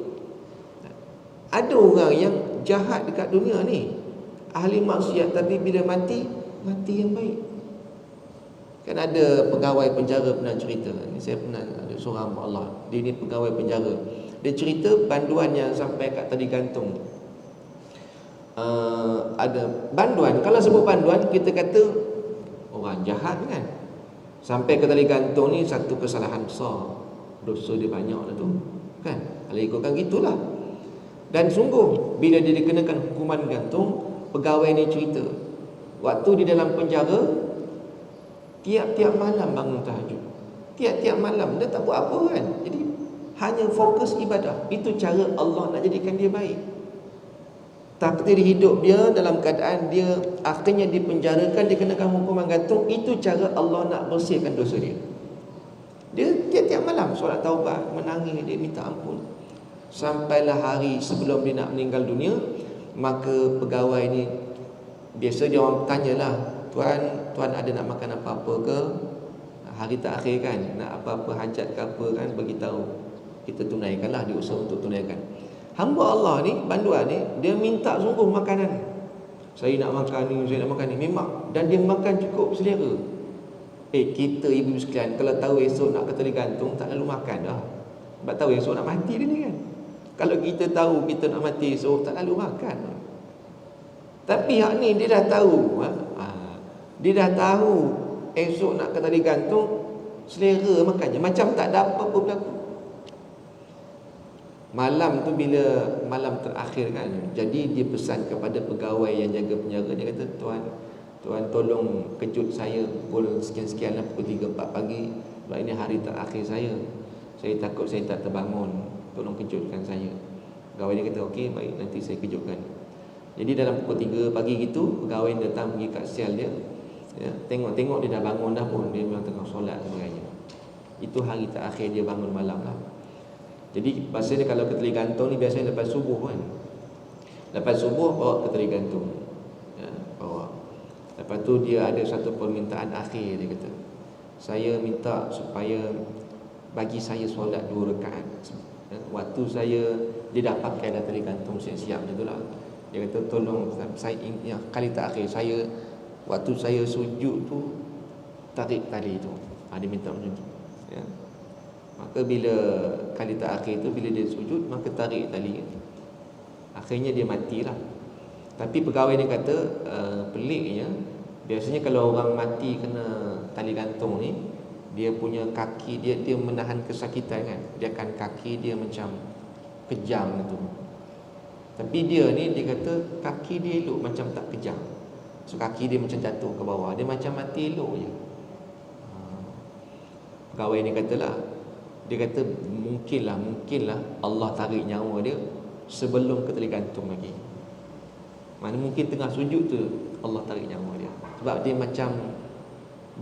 Ada orang yang jahat dekat dunia ni, ahli maksiat, tapi bila mati yang baik. Kan ada pegawai penjara pernah cerita, ni saya pernah ada seorang hamba Allah, dia ni pegawai penjara. Dia cerita banduan yang sampai kat tali gantung. Ada banduan, kalau sebut banduan kita kata orang jahat kan. Sampai ke tali gantung ni satu kesalahan besar, dosa dia banyak lah tu kan. Kalau ikutkan gitulah. Dan sungguh bila dia dikenakan hukuman gantung, pegawai ni cerita, waktu di dalam penjara tiap-tiap malam bangun tahajud. Tiap-tiap malam dia tak buat apa kan. Jadi hanya fokus ibadah. Itu cara Allah nak jadikan dia baik. Takdir hidup dia dalam keadaan dia akhirnya dipenjarakan, dikenakan hukuman gantung. Itu cara Allah nak bersihkan dosa dia. Dia tiap-tiap malam solat taubat, menangis, dia minta ampun. Sampailah hari sebelum dia nak meninggal dunia, maka pegawai ni, biasa dia orang tanyalah, Tuan ada nak makan apa-apa ke? Hari terakhir kan, nak apa-apa hajat ke apa kan, beritahu. Kita tunaikanlah, dia usaha untuk tunaikan. Hamba Allah ni, banduan ni, dia minta sungguh makanan. Saya nak makan ni, saya nak makan ni. Memang. Dan dia makan cukup selera. Kita ibu sekalian, kalau tahu esok nak keteli gantung, tak lalu makan dah. Sebab tahu esok nak mati dia ni kan. Kalau kita tahu kita nak mati esok, tak lalu makan. Tapi hak ni dia dah tahu. Dia dah tahu esok nak keteli gantung, selera makannya. Macam tak ada apa-apa berlaku. Malam tu bila malam terakhir kan, jadi dia pesan kepada pegawai yang jaga penjara. Dia kata, Tuan tolong kejut saya pukul sekian-sekian lah, pukul 3-4 pagi. Sebab ini hari terakhir saya. Saya takut saya tak terbangun. Tolong kejutkan saya. Pegawai dia kata, okey, baik, nanti saya kejutkan. Jadi dalam pukul 3 pagi gitu, pegawai datang pergi kat sel dia. Ya, tengok-tengok dia dah bangun dah pun. Dia memang tengah solat sebagainya. Itu hari terakhir dia bangun malam lah. Jadi biasanya kalau keteli gantung ni biasanya lepas subuh kan. Lepas subuh bawa keteli gantung. Ya, bawa. Lepas tu dia ada satu permintaan akhir, dia kata, saya minta supaya bagi saya solat 2 rakaat. Ya, waktu saya, dia dah pakai dah tali gantung siap-siap macam itulah. Dia kata tolong saya, ya, kali terakhir saya, waktu saya sujud tu tarik tali tu. Dia minta macam tu. Ya. Maka bila kali terakhir tu, bila dia sujud, maka tarik tali. Akhirnya dia matilah. Tapi pegawai ni kata, peliknya, biasanya kalau orang mati kena tali gantung ni, dia punya kaki dia menahan kesakitan kan. Dia akan kaki dia macam kejang tu. Tapi dia ni, dia kata kaki dia elok, macam tak kejang. So kaki dia macam jatuh ke bawah, dia macam mati elok je. Pegawai ni katalah, dia kata mungkinlah Allah tarik nyawa dia sebelum keteli gantung lagi. Mana mungkin tengah sujud tu Allah tarik nyawa dia. Sebab dia macam,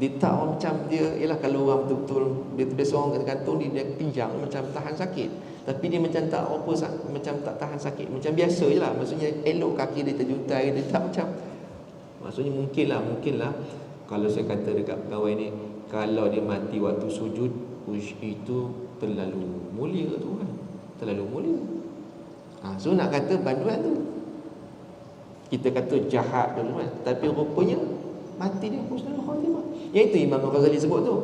dia tak macam dia, ialah kalau orang betul-betul dia biasa orang keteli gantung, dia pinjang macam tahan sakit. Tapi dia macam tak apa, macam tak tahan sakit, macam biasa je lah. Maksudnya elok kaki dia terjuntai, dia tak macam. Maksudnya mungkinlah kalau saya kata dekat pegawai ni, kalau dia mati waktu sujud, itu terlalu mulia tu kan. Terlalu mulia. So nak kata banduan tu, kita kata jahat dulu kan, tapi rupanya mati dia husnul khatimah. Iaitu Imam Ghazali sebut tu,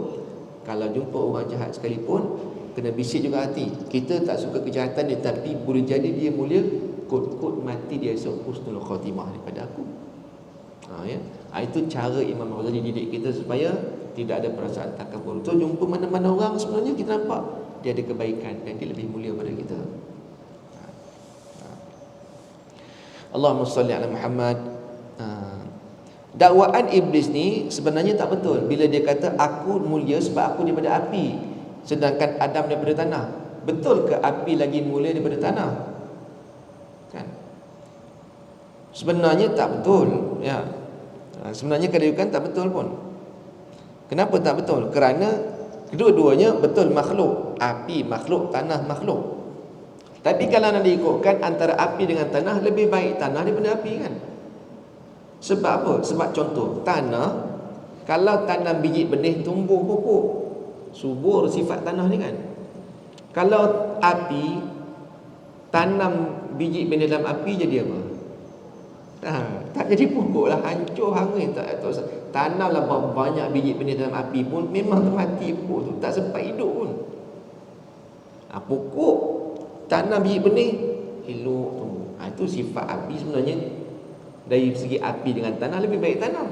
kalau jumpa orang jahat sekalipun, kena bisik juga hati. Kita tak suka kejahatan dia, tapi boleh jadi dia mulia, kot-kot mati dia esok husnul khatimah daripada aku. Ya. Itu cara Imam Ghazali didik kita supaya tidak ada perasaan takabur. So jumpa mana-mana orang, sebenarnya kita nampak dia ada kebaikan dan dia lebih mulia pada kita. Allahumma salli ala Muhammad. Dakwaan iblis ni sebenarnya tak betul. Bila dia kata aku mulia sebab aku daripada api, sedangkan Adam daripada tanah. Betul ke api lagi mulia daripada tanah? Kan? Sebenarnya tak betul. Ya. Sebenarnya kedudukan tak betul pun. Kenapa tak betul? Kerana kedua-duanya betul makhluk. Api makhluk, tanah makhluk. Tapi kalau nak diikutkan antara api dengan tanah, lebih baik tanah daripada api kan. Sebab apa? Sebab contoh, tanah, kalau tanam biji benih tumbuh pokok, subur sifat tanah ni kan. Kalau api, tanam biji benih dalam api jadi apa? Tak jadi pokok lah, hancur hangis. Tanamlah banyak biji benih dalam api pun memang termati pokok tu, tak sempat hidup pun. Pokok tanam biji benih elok tumbuh. Itu sifat api sebenarnya. Dari segi api dengan tanah, lebih baik tanam.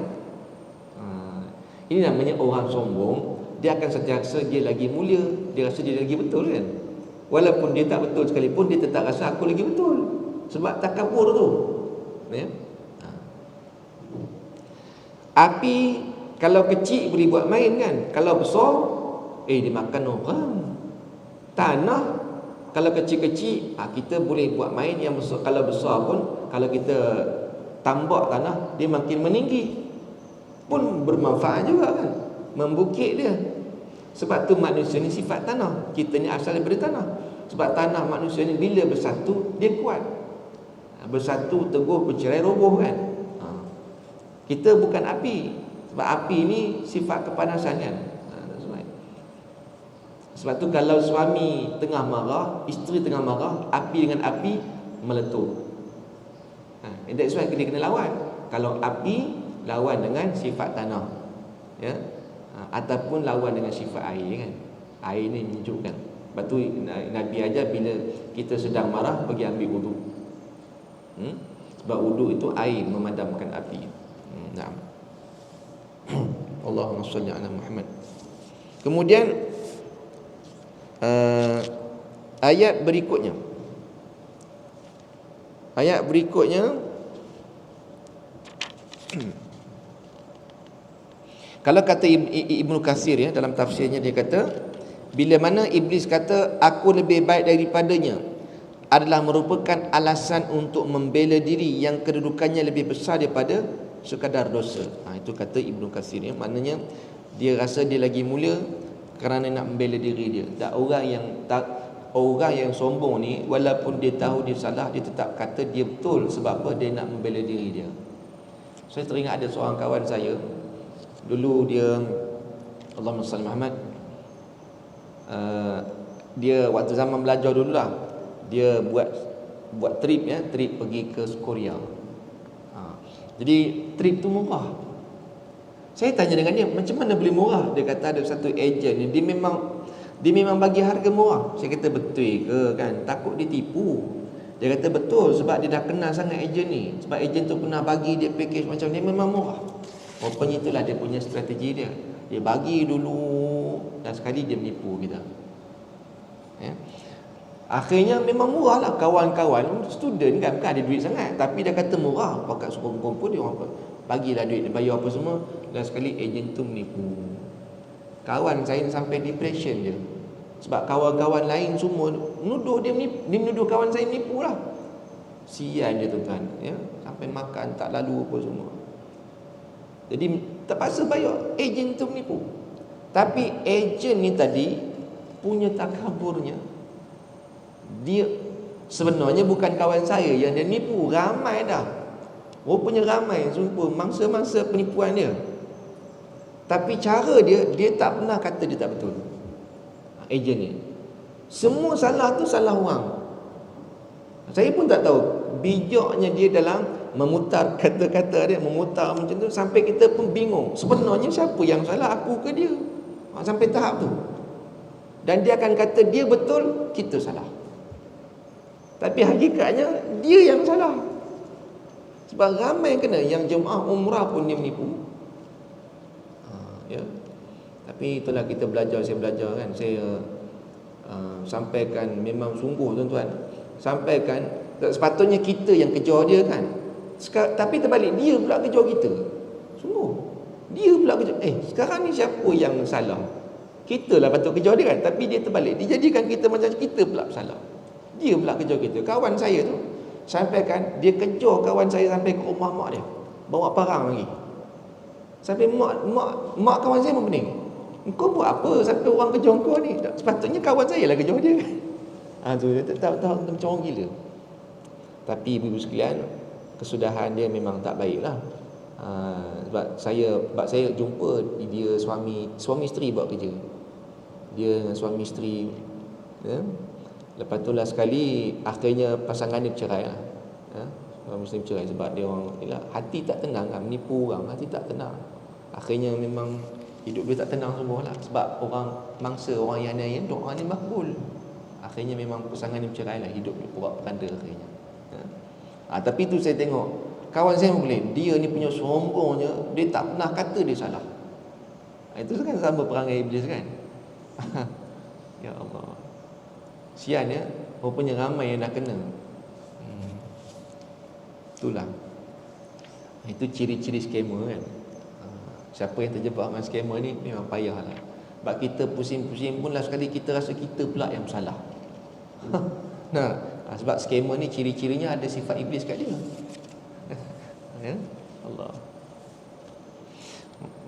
Ini namanya orang sombong. Dia akan sentiasa dia lagi mulia, dia rasa dia lagi betul kan. Walaupun dia tak betul sekalipun, dia tetap rasa aku lagi betul. Sebab takabur tu ya? Api kalau kecil boleh buat main kan. Kalau besar dimakan orang. Tanah kalau kecil-kecil, kita boleh buat main. Yang besar, kalau besar pun, kalau kita tambak tanah, dia makin meninggi, pun bermanfaat juga kan, membukit dia. Sebab tu manusia ni sifat tanah. Kita ni asal daripada tanah. Sebab tanah manusia ni bila bersatu, dia kuat. Bersatu, teguh, bercerai, roboh kan. Kita bukan api. Sebab api ni sifat kepanasan kan. Sebab tu kalau suami tengah marah, isteri tengah marah, api dengan api meletup. That's why dia kena lawan. Kalau api, lawan dengan sifat tanah, ya, ataupun lawan dengan sifat air kan. Air ni menyejukkan. Sebab tu Nabi ajar bila kita sedang marah, pergi ambil wudu. Sebab wudu itu air memadamkan api. Naam. Allahumma salli ala Muhammad. Kemudian ayat berikutnya. Ayat berikutnya kalau kata Ibnu Katsir ya, dalam tafsirnya dia kata, bila mana iblis kata aku lebih baik daripadanya, adalah merupakan alasan untuk membela diri yang kedudukannya lebih besar daripada sekadar dosa. Itu kata Ibnu Katsir ya. Maknanya dia rasa dia lagi mulia kerana nak membela diri dia. Tak orang yang sombong ni, walaupun dia tahu dia salah, dia tetap kata dia betul. Sebab apa? Dia nak membela diri dia. Saya teringat ada seorang kawan saya, dulu dia, Allahumma salli Muhammad, dia waktu zaman belajar dulu lah, dia buat trip ya, trip pergi ke Korea. Jadi trip tu murah. Saya tanya dengan dia, macam mana boleh murah? Dia kata ada satu ejen ni, dia memang bagi harga murah. Saya kata betul ke kan? Takut dia tipu. Dia kata betul, sebab dia dah kenal sangat ejen ni. Sebab ejen tu pernah bagi dia package macam ni, memang murah. Rupanya itulah dia punya strategi dia. Dia bagi dulu, dan sekali dia menipu kita. Ya. Akhirnya memang murah lah. Kawan-kawan student kan, bukan ada duit sangat, tapi dia kata murah. Pakat suruh kumpul dia orang bagilah duit, dia bayar apa semua. Dan sekali ejen tu menipu. Kawan saya sampai depression dia. Sebab kawan-kawan lain semua menuduh dia menuduh kawan saya menipu lah. Sian dia tuan-tuan ya. Sampai makan tak lalu apa semua. Jadi terpaksa bayar. Ejen tu menipu. Tapi ejen ni tadi punya takaburnya, dia sebenarnya bukan kawan saya yang dia nipu, ramai dah. Rupanya ramai jumpa mangsa-mangsa penipuan dia. Tapi cara dia tak pernah kata dia tak betul. Ejen ni semua salah tu salah orang. Saya pun tak tahu bijaknya dia dalam memutar kata-kata dia, memutar macam tu sampai kita pun bingung. Sebenarnya siapa yang salah, aku ke dia? Sampai tahap tu. Dan dia akan kata dia betul, kita salah. Tapi hakikatnya dia yang salah. Sebab ramai kena yang jemaah umrah pun dia menipu. Ya. Tapi itulah kita belajar, saya belajar kan. Saya sampaikan memang sungguh tuan-tuan. Sampaikan sepatutnya kita yang kejar dia kan. Tapi terbalik, dia pula kejar kita. Sungguh dia pula kejar. Sekarang ni siapa yang salah? Kita lah patut kejar dia kan. Tapi dia terbalik, dia jadikan kita macam kita pula salah. Dia pula kejar kita. Kawan saya tu sampaikan, dia kejar kawan saya sampai ke rumah mak dia, bawa parang lagi. Sampai mak kawan saya pun pening. Kau buat apa sampai orang kejar kau ni? Sepatutnya kawan saya lah kejar dia kan. Tu dia tak tahu macam orang gila. Tapi ibu-ibu sekalian, kesudahan dia memang tak baik lah. Sebab saya jumpa dia suami isteri buat kerja. Dia dengan suami isteri ya. Lepas tu lah sekali akhirnya pasangan dia bercerai lah ya. Suami isteri bercerai sebab dia orang hati tak tenang kan, menipu orang, hati tak tenang. Akhirnya memang hidup dia tak tenang semua lah. Sebab orang mangsa, orang yang lain doa ni makbul. Akhirnya memang pasangan dia bercerai lah, hidup dia porak-poranda akhirnya ya. Tapi tu saya tengok kawan saya boleh, dia ni punya sombongnya, dia tak pernah kata dia salah. Itu kan sama perangai iblis kan. Ya Allah, sian ya. Rupanya ramai yang dah kena. Itulah, itu ciri-ciri skamer kan. Siapa yang terjebak dengan skamer ni memang payahlah. Sebab kita pusing-pusing pun last sekali kita rasa kita pula yang salah. Nah, sebab skamer ni ciri-cirinya ada sifat iblis kat dia. Ya, Allah.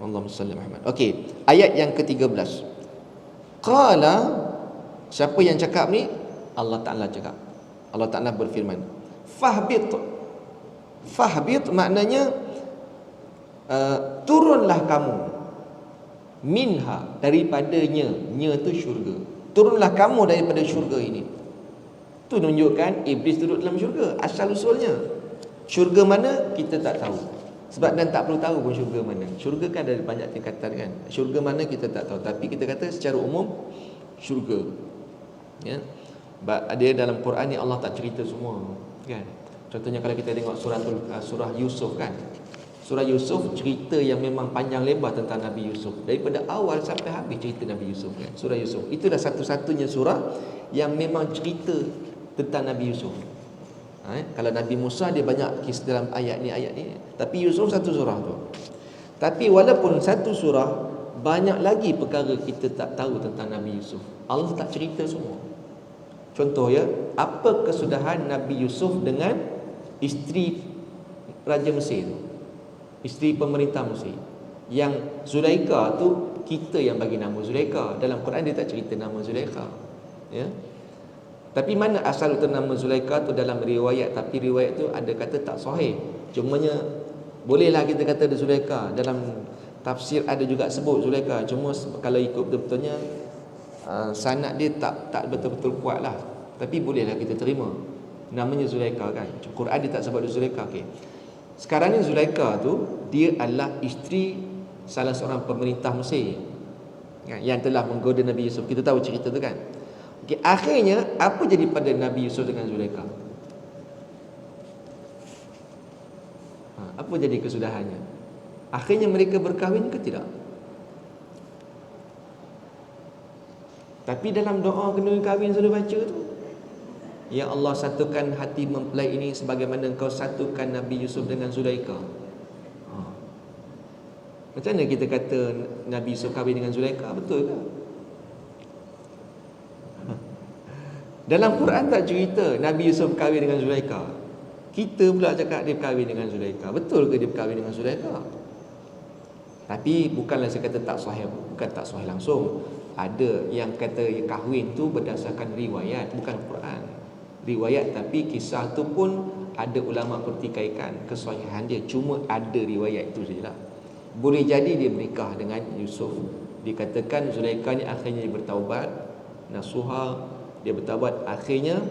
Allahumma salli Muhammad. Okey, ayat yang ke-13. Qala, siapa yang cakap ni? Allah Taala cakap. Allah Taala berfirman, fahbit. Fahbit maknanya turunlah kamu, minha, daripadanya, nya tu syurga. Turunlah kamu daripada syurga ini. Tu menunjukkan iblis duduk dalam syurga. Asal usulnya syurga mana kita tak tahu. Sebab dan tak perlu tahu pun syurga mana. Syurga kan ada banyak tingkatan kan. Syurga mana kita tak tahu, tapi kita kata secara umum syurga. Ya. Ada dalam Quran ni Allah tak cerita semua kan. Contohnya kalau kita tengok surah Yusuf kan. Surah Yusuf cerita yang memang panjang lebar tentang Nabi Yusuf. Daripada awal sampai habis cerita Nabi Yusuf kan. Surah Yusuf. Itulah satu-satunya surah yang memang cerita tentang Nabi Yusuf. Kalau Nabi Musa dia banyak kisah dalam ayat ni. Tapi Yusuf satu surah tu. Tapi walaupun satu surah, banyak lagi perkara kita tak tahu tentang Nabi Yusuf. Allah tak cerita semua. Contoh ya, apa kesudahan Nabi Yusuf dengan isteri Raja Mesir tu? Isteri pemerintah Mesir. Yang Zulaikha tu kita yang bagi nama Zulaikha. Dalam Quran dia tak cerita nama Zulaikha. Ya. Tapi mana asal usul nama Zulaikha tu dalam riwayat, tapi riwayat tu ada kata tak sahih. Cumanya bolehlah kita kata ada Zulaikha. Dalam tafsir ada juga sebut Zulaikha. Cuma kalau ikut betul-betulnya sanad dia tak betul-betul kuat lah. Tapi bolehlah kita terima namanya Zulaikha kan. Quran dia tak sebut ada Zulaikha. Okay. Sekarang ni Zulaikha tu dia adalah isteri salah seorang pemerintah Mesir yang telah menggoda Nabi Yusuf. Kita tahu cerita tu kan. Okay, akhirnya apa jadi pada Nabi Yusuf dengan Zulaikha? Apa jadi kesudahannya? Akhirnya mereka berkahwin ke tidak? Tapi dalam doa kena kahwin sudah baca tu, ya Allah, satukan hati mempelai ini sebagaimana Engkau satukan Nabi Yusuf dengan Zulaikha. Macam mana kita kata Nabi Yusuf kahwin dengan Zulaikha? Betul ke? Dalam Quran tak cerita Nabi Yusuf kahwin dengan Zulaikha. Kita pula cakap dia kahwin dengan Zulaikha. Betul ke dia kahwin dengan Zulaikha? Tapi bukanlah saya kata tak sahih, bukan tak sahih langsung. Ada yang kata kahwin tu berdasarkan riwayat, bukan Quran. Riwayat, tapi kisah tu pun ada ulama pertikaikan kesahihan dia. Cuma ada riwayat itu sajalah. Boleh jadi dia menikah dengan Yusuf. Dikatakan Zulaikha ni akhirnya dia bertaubat, nasuha, dia bertaubat. Akhirnya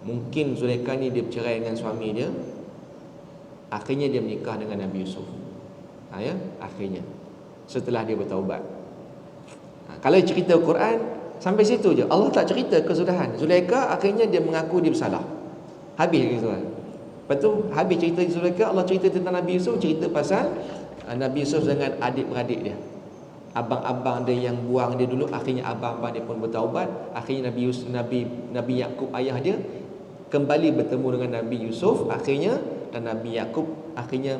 mungkin Zulaikha ni dia bercerai dengan suami dia. Akhirnya dia menikah dengan Nabi Yusuf. Ya, akhirnya setelah dia bertaubat. Kalau cerita Quran sampai situ je. Allah tak cerita kesudahan. Zulaikha akhirnya dia mengaku dia bersalah. Habis gitu kan. Lepas tu habis cerita Zulaikha, Allah cerita tentang Nabi Yusuf, cerita pasal Nabi Yusuf dengan adik-beradik dia. Abang-abang dia yang buang dia dulu, akhirnya abang-abang dia pun bertaubat. Akhirnya Nabi Yakub ayah dia kembali bertemu dengan Nabi Yusuf akhirnya, dan Nabi Yakub akhirnya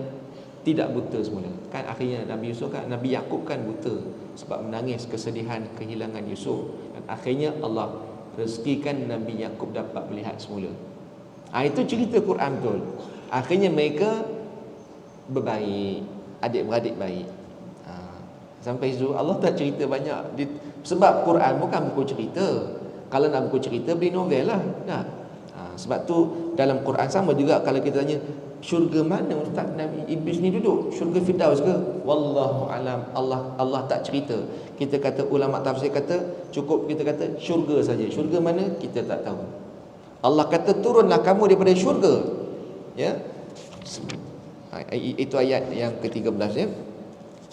tidak buta semula. Kan akhirnya Nabi Yakub kan buta sebab menangis kesedihan kehilangan Yusuf, dan akhirnya Allah rezekikan Nabi Yakub dapat melihat semula. Itu cerita Quran betul. Akhirnya mereka berbaik, adik-beradik baik. Sampai situ Allah tak cerita banyak sebab Quran bukan buku cerita. Kalau nak buku cerita beli novel lah. Sebab tu dalam Quran sama juga. Kalau kita tanya syurga mana Ustaz Nabi Iblis ni duduk, syurga Firdaus ke? Wallahu alam. Allah tak cerita. Kita kata, ulama tafsir kata cukup kita kata syurga saja. Syurga mana kita tak tahu. Allah kata turunlah kamu daripada syurga. Ya. Itu ayat yang ke-13 ya.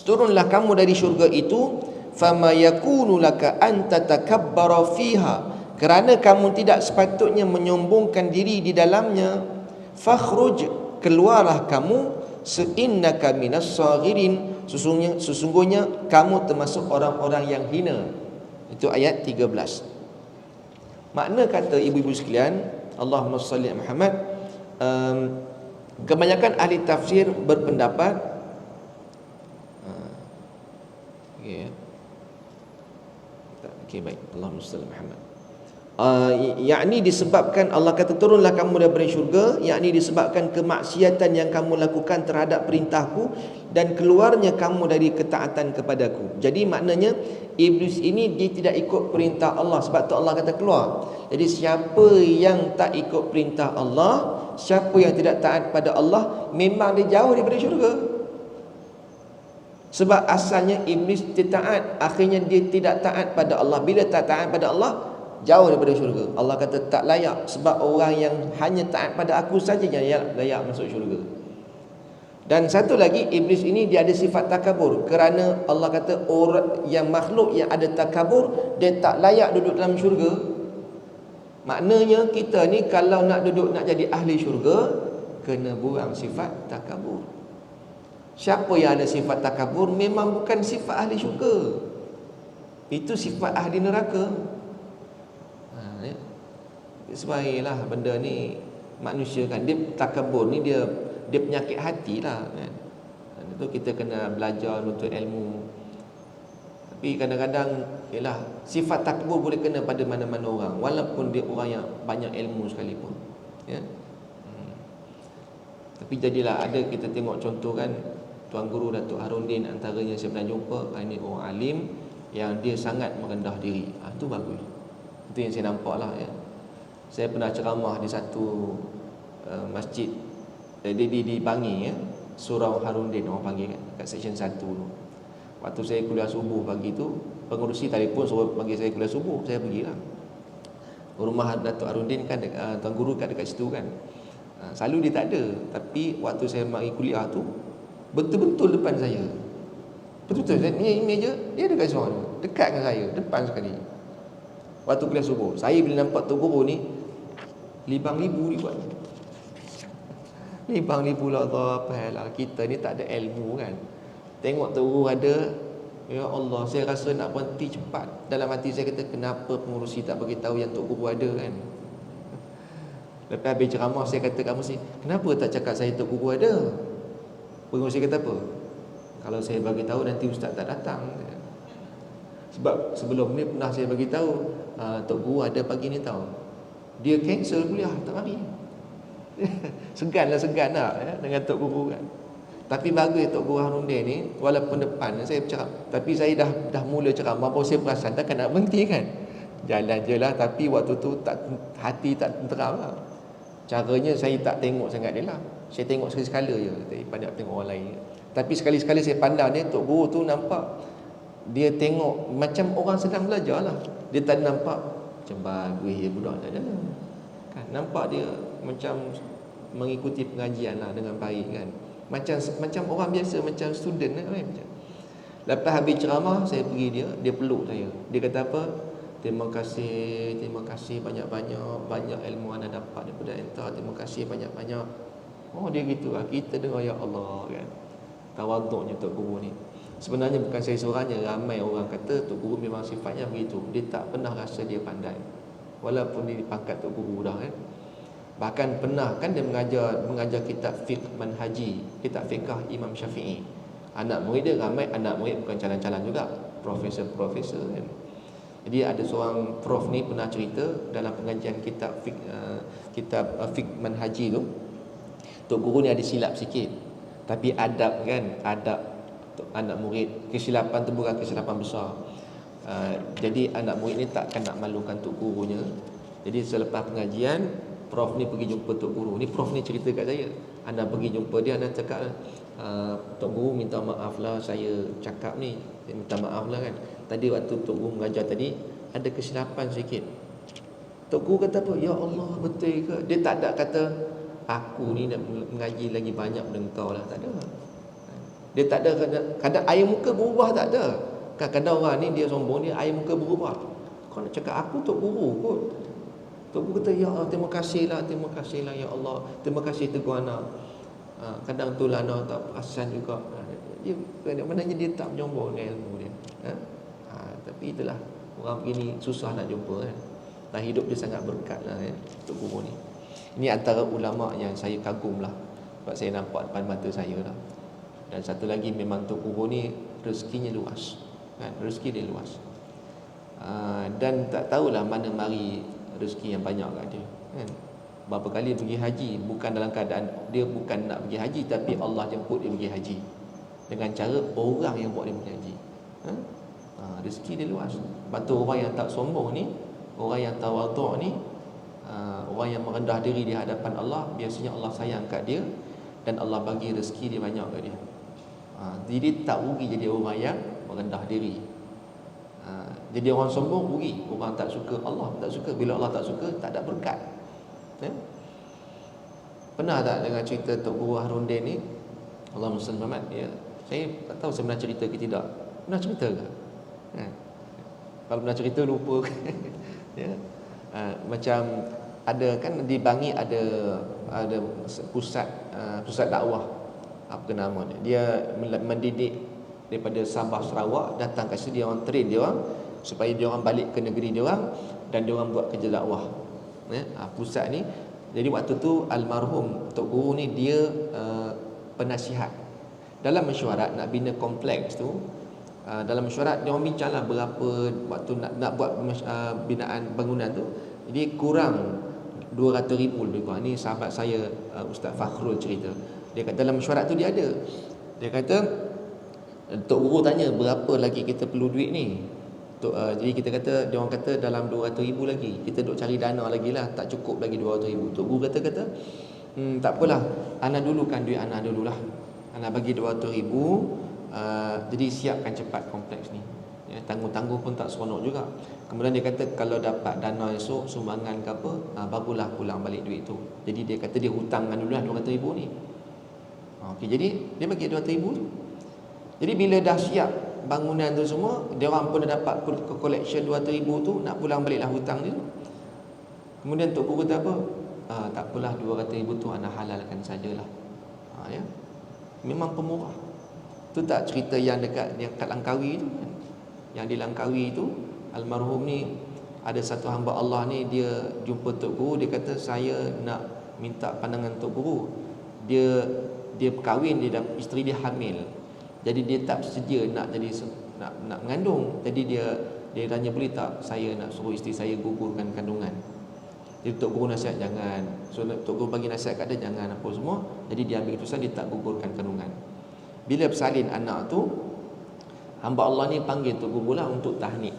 Turunlah kamu dari syurga itu, fama yakunu laka an tatakabbara fiha, kerana kamu tidak sepatutnya menyombongkan diri di dalamnya. Fakhruj, keluarlah kamu, seinnaka minas saghirin, sesungguhnya kamu termasuk orang-orang yang hina. Itu ayat 13. Makna kata ibu-ibu sekalian, Allahumma salli Muhammad, kebanyakan ahli tafsir berpendapat Okey, baik. Allahumma salli Muhammad. Yakni disebabkan Allah kata turunlah kamu daripada syurga, yakni disebabkan kemaksiatan yang kamu lakukan terhadap perintahku dan keluarnya kamu dari ketaatan kepadaku. Jadi maknanya iblis ini dia tidak ikut perintah Allah, sebab tu Allah kata keluar. Jadi siapa yang tak ikut perintah Allah, siapa yang tidak taat pada Allah, memang dia jauh daripada syurga. Sebab asalnya iblis dia taat, akhirnya dia tidak taat pada Allah. Bila tak taat pada Allah, jauh daripada syurga. Allah kata tak layak, sebab orang yang hanya taat pada aku saja yang layak masuk syurga. Dan satu lagi, iblis ini dia ada sifat takabur. Kerana Allah kata orang yang makhluk yang ada takabur, dia tak layak duduk dalam syurga. Maknanya kita ni kalau nak duduk, nak jadi ahli syurga, kena buang sifat takabur. Siapa yang ada sifat takabur memang bukan sifat ahli syurga, itu sifat ahli neraka. Sebaiklah benda ni manusia kan, dia takabur ni dia penyakit hati lah kan. Itu kita kena belajar untuk ilmu. Tapi kadang-kadang ialah sifat takabur boleh kena pada mana-mana orang, walaupun dia orang yang banyak ilmu sekalipun, ya. Tapi jadilah ada kita tengok contoh kan, Tuan Guru Datuk Harundin antaranya saya pernah jumpa. Ini orang alim yang dia sangat merendah diri. Itu bagus. Itu yang saya nampak lah, ya. Saya pernah ceramah di satu masjid di Bangi, ya, Surau Harundin orang panggil kan, kat section 1 tu. Waktu saya kuliah subuh pagi tu, pengurusi telefon suruh panggil saya kuliah subuh, saya pergilah. Rumah Datuk Harundin kan, Tuan Guru kat dekat situ kan. Selalu dia tak ada, tapi waktu saya mari kuliah tu betul-betul depan saya. Betul-betul ni meja dia dekat sana, dekat dengan saya, depan sekali. Waktu kuliah subuh, saya bila nampak Tok Guru ni libang libu dia buat. Libang libu lah, Allah apa hal lah. Kita ni tak ada ilmu kan. Tengok Tok Guru ada, ya Allah, saya rasa nak berhenti cepat. Dalam hati saya kata, kenapa pengurusi tak beritahu yang Tok Guru ada kan. Lepas habis ceramah saya kata kat mesti, kenapa tak cakap saya Tok Guru ada? Pengurusi kata apa? Kalau saya bagi tahu nanti ustaz tak datang. Sebab sebelum ni pernah saya bagi tahu, Tok Guru ada pagi ni tahu. Dia cancel kuliah, tak mari. Segan lah ya, dengan Tok Guru kan. Tapi bagus Tok Guru Harundin ni, walaupun depan saya bercakap, tapi saya dah mula ceramah, baru saya perasan takkan nak berhenti kan. Jalan je lah, tapi waktu tu tak, hati tak tenteram lah. Caranya saya tak tengok sangat dia lah. Saya tengok sekali-sekala je daripada tengok orang lain. Tapi sekali-sekala saya pandang dia, Tok Guru tu nampak dia tengok macam orang sedang belajar lah. Dia tak nampak macam bagus dia budak tak ada kan. Nampak dia macam mengikuti pengajian lah dengan baik kan. Macam orang biasa, macam student lah kan. Lepas habis ceramah, saya pergi dia peluk saya. Dia kata apa? Terima kasih banyak ilmu anda dapat daripada enta. Terima kasih banyak-banyak. Oh dia gitu lah. Kita dengar ya Allah kan. Tawaduknya Tok Guru ni. Sebenarnya bukan saya seorangnya, ramai orang kata Tok Guru memang sifatnya begitu. Dia tak pernah rasa dia pandai, walaupun dia dipangkat Tok Guru dah kan. Bahkan pernah kan dia mengajar kitab fiqh manhaji, kitab fiqh Imam Syafi'i. Anak murid dia ramai, anak murid bukan calang-calang juga, profesor kan. Jadi ada seorang prof ni pernah cerita dalam pengajian kitab fiqh manhaji tu, Tok Guru ni ada silap sikit. Tapi adab kan, adab anak murid, kesilapan tu bukan kesilapan besar. Jadi anak murid ni takkan nak malukan Tok Gurunya. Jadi selepas pengajian, prof ni pergi jumpa Tok Guru. Ni prof ni cerita kat saya, anda pergi jumpa dia, anda cakap, Tok Guru minta maaf lah, saya cakap ni, saya minta maaf lah kan. Tadi waktu Tok Guru mengajar tadi ada kesilapan sikit. Tok Guru kata apa? Ya Allah, betul ke? Dia tak ada kata aku ni nak mengaji lagi banyak dengan kau lah, tak ada. Dia tak ada kadang air muka berubah, tak ada. Kadang-kadang orang ni dia sombong, dia air muka berubah. Kau nak cakap aku Tok Guru kot. Tok Guru kata ya Allah, terima kasih lah ya Allah, terima kasih tegur anak. Kadang tu lah anak tak perasan juga. Dia maknanya dia tak menyombong dengan ilmu dia. Tapi itulah, orang begini susah nak jumpa kan. Dan hidup dia sangat berkat lah ya, Tok Guru ni. Ini antara ulama yang saya kagum lah, sebab saya nampak depan mata saya lah. Dan satu lagi, memang Tok Guru ni rezekinya luas kan, rezeki dia luas. Dan tak tahulah mana mari rezeki yang banyak kat dia, kan? Berapa kali pergi haji, bukan dalam keadaan dia bukan nak pergi haji, tapi Allah jemput dia pergi haji dengan cara orang yang buat dia pergi haji. Rezeki dia luas. Lepas tu orang yang tak sombong ni, orang yang tawaduk ni, orang yang merendah diri di hadapan Allah, biasanya Allah sayang kat dia dan Allah bagi rezeki dia banyak kat dia. Jadi tak rugi jadi orang yang merendah diri. Jadi orang sombong rugi. Orang tak suka, Allah tak suka. Bila Allah tak suka, tak ada berkat. Pernah tak dengar cerita Tok Guru Harundin ni, Allahumma salli Muhammad, ya? Saya tak tahu saya pernah cerita ke tidak. Pernah cerita ke? Kalau pernah cerita lupa. Ya. Macam ada kan di Bangi ada pusat dakwah, apa nama dia? Dia mendidik daripada Sabah Sarawak datang kat sini, dia orang train dia orang supaya dia orang balik ke negeri dia orang dan dia orang buat kerja dakwah. Pusat ni, jadi waktu tu almarhum Tok Guru ni dia penasihat. Dalam mesyuarat nak bina kompleks tu, dalam mesyuarat dia orang bincanglah berapa waktu nak buat binaan bangunan tu. Jadi kurang 200,000 lebih kurang. Ni sahabat saya Ustaz Fakhrul cerita. Dia kata dalam mesyuarat tu dia ada. Dia kata Tok Guru tanya berapa lagi kita perlu duit ni. Jadi kita kata, dia orang kata dalam 200,000 lagi. Kita duk cari dana lagi lah, tak cukup lagi 200,000. Tok Guru kata tak apalah, ana dulukan duit ana dululah. Ana bagi 200,000, jadi siapkan cepat kompleks ni. Ya, tangguh-tangguh pun tak seronok juga. Kemudian dia kata kalau dapat dana esok, sumbangan ke apa, barulah pulang balik duit tu. Jadi dia kata dia hutangkan dulu lah 200,000 ni. Okey, jadi dia bagi 200,000 tu. Jadi bila dah siap bangunan tu semua, dia orang pun dah dapat collection 200,000 tu, nak pulang baliklah hutang dia. Kemudian Tok Guru kata apa? Tak apalah, 200,000 tu ana halalkan sajalah. Ya. Memang pemurah. Tu tak cerita yang dekat Langkawi tu kan. Yang di Langkawi tu, almarhum ni ada satu hamba Allah ni, dia jumpa Tok Guru, dia kata saya nak minta pandangan Tok Guru. Dia kahwin, isteri dia hamil. Jadi dia tak sedia nak mengandung. Jadi dia tanya boleh tak saya nak suruh isteri saya gugurkan kandungan. Jadi Tok Guru nasihat jangan. So Tok Guru bagi nasihat kat dia jangan apa semua. Jadi dia ambil keputusan dia tak gugurkan kandungan. Bila bersalin anak tu, hamba Allah ni panggil Tok Guru lah untuk tahnik.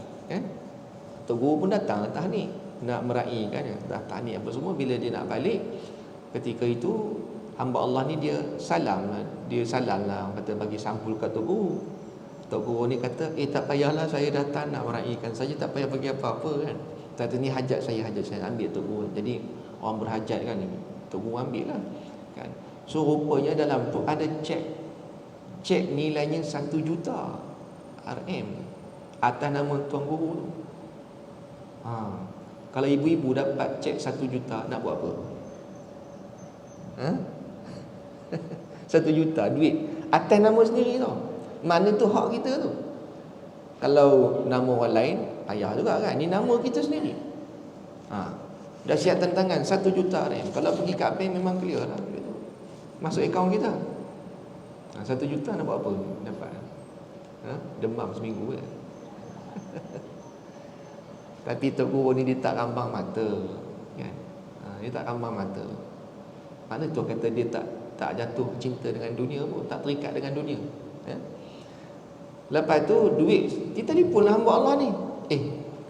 Tok Guru pun datang tahnik, nak meraihkan dah tahnik apa semua. Bila dia nak balik, ketika itu hamba Allah ni dia salam lah, kata bagi sampul kat Tok Guru. Tok Guru ni kata tak payahlah, saya datang nak meraihkan saja, tak payah bagi apa-apa kan. Kata ni hajat saya ambil Tok Guru. Jadi orang berhajat kan, Tok Guru ambil lah kan. So rupanya dalam tu ada cek nilainya 1 juta RM atas nama Tuan Guru tu. Kalau ibu-ibu dapat cek 1 juta nak buat apa? 1 juta duit atas nama sendiri tau. Mana tu hak kita tu. Kalau nama orang lain payah juga kan. Ni nama kita sendiri. Dah siap tantangan 1 juta RM. Kalau pergi kat bank memang clear lah. Masuk akaun kita. 1 juta nak buat apa? Dapat. Demam seminggu kan. Tapi Tok Guru ni dia tak rambang mata kan. Dia tak rambang mata. Mana tu kata dia tak jatuh cinta dengan dunia pun, tak terikat dengan dunia. Lepas tu duit kita telefon hamba Allah ni.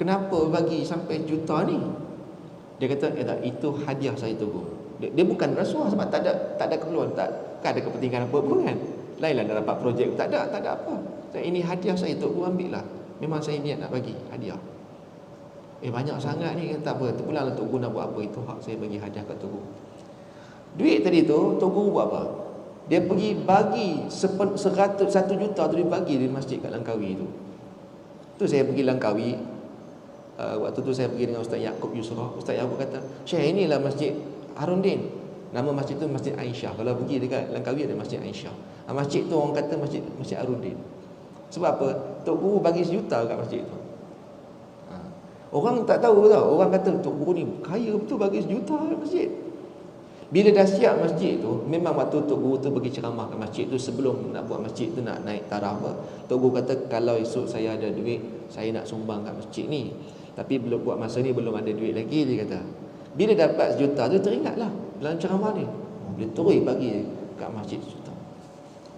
Kenapa bagi sampai juta ni? Dia kata tak, itu hadiah saya Tok Guru. Dia bukan rasuah sebab tak ada keperluan, tak ada kepentingan apa pun kan. Lainlah dah dapat projek, tak ada apa. Ini hadiah saya Tok Guru, ambil lah. Memang saya niat nak bagi hadiah. Banyak sangat ni, kata apa, terpulang lah Tok Guru nak buat apa, itu hak saya bagi hadiah kat Tok Guru. Duit tadi tu Tok Guru buat apa? Dia pergi bagi 100 juta tu, dia bagi di masjid kat Langkawi tu. Tu saya pergi Langkawi. Waktu tu saya pergi dengan Ustaz Yaakob Yusra. Ustaz Yaakob kata, "Syekh, inilah Masjid Harundin." Nama masjid tu Masjid Aisyah. Kalau pergi dekat Langkawi ada Masjid Aisyah. Masjid tu orang kata Masjid Harundin. Sebab apa? Tok Guru bagi 1 juta kat masjid tu. Orang tak tahu tau. Orang kata Tok Guru ni kaya betul bagi 1 juta kat masjid. Bila dah siap masjid tu, memang waktu Tok Guru tu bagi ceramah kat masjid tu, sebelum nak buat masjid tu, nak naik taraf apa, Tok Guru kata kalau esok saya ada duit, saya nak sumbang kat masjid ni. Tapi belum buat masa ni belum ada duit lagi, dia kata. Bila dapat sejuta tu teringatlah dalam ceramah ni. Dia terus bagi kat masjid sejuta.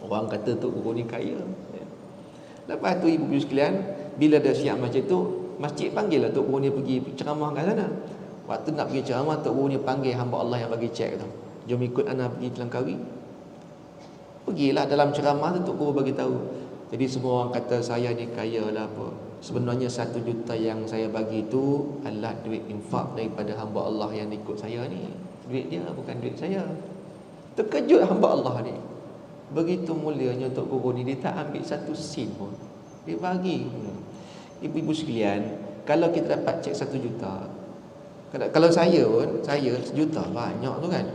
Orang kata Tok Guru ni kaya. Lepas tu ibu-ibu sekalian, bila dah siap masjid tu, masjid panggil lah Tok Guru ni pergi ceramah kat sana. Waktu nak pergi ceramah, Tok Guru ni panggil hamba Allah yang bagi cek tu. Jom ikut ana pergi Langkawi. Pergilah dalam ceramah tu Tok Guru bagi tahu. Jadi semua orang kata saya ni kaya lah apa. Sebenarnya 1 juta yang saya bagi tu adalah duit infak daripada hamba Allah yang ikut saya ni. Duit dia bukan duit saya. Terkejut hamba Allah ni. Begitu mulianya Tok Guru ni, dia tak ambil 1 sen pun. Dia bagi. Ibu-ibu sekalian, kalau kita dapat cek 1 juta, kalau saya pun, saya sejuta banyak tu kan.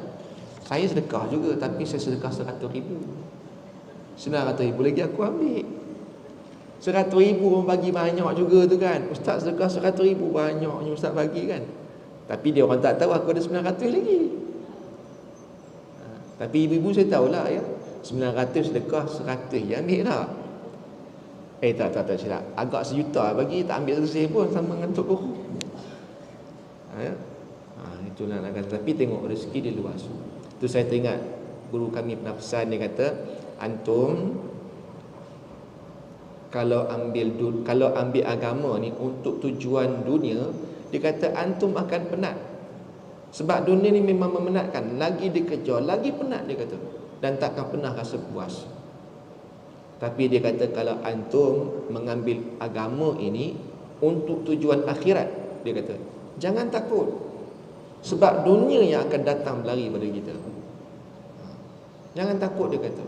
Saya sedekah juga, tapi saya sedekah 100,000. 900,000 lagi aku ambil. 100,000 pun bagi banyak juga tu kan. Ustaz sedekah 100,000 banyaknya Ustaz bagi kan. Tapi dia orang tak tahu aku ada 900 lagi. Tapi ibu-ibu saya tahulah ya. 900 sedekah 100 je ambil tak? Tak silap. Agak sejuta bagi, tak ambil 1 sen pun sama dengan Tok Guru. Itulah nak kata. Tapi tengok rezeki dia luas. Tu saya teringat guru kami pernah pesan, dia kata, antum kalau ambil agama ni untuk tujuan dunia, dia kata antum akan penat. Sebab dunia ni memang memenatkan, lagi dikejar, lagi penat dia kata, dan takkan pernah rasa puas. Tapi dia kata kalau antum mengambil agama ini untuk tujuan akhirat, dia kata, jangan takut. Sebab dunia yang akan datang berlari pada kita. Jangan takut, dia kata.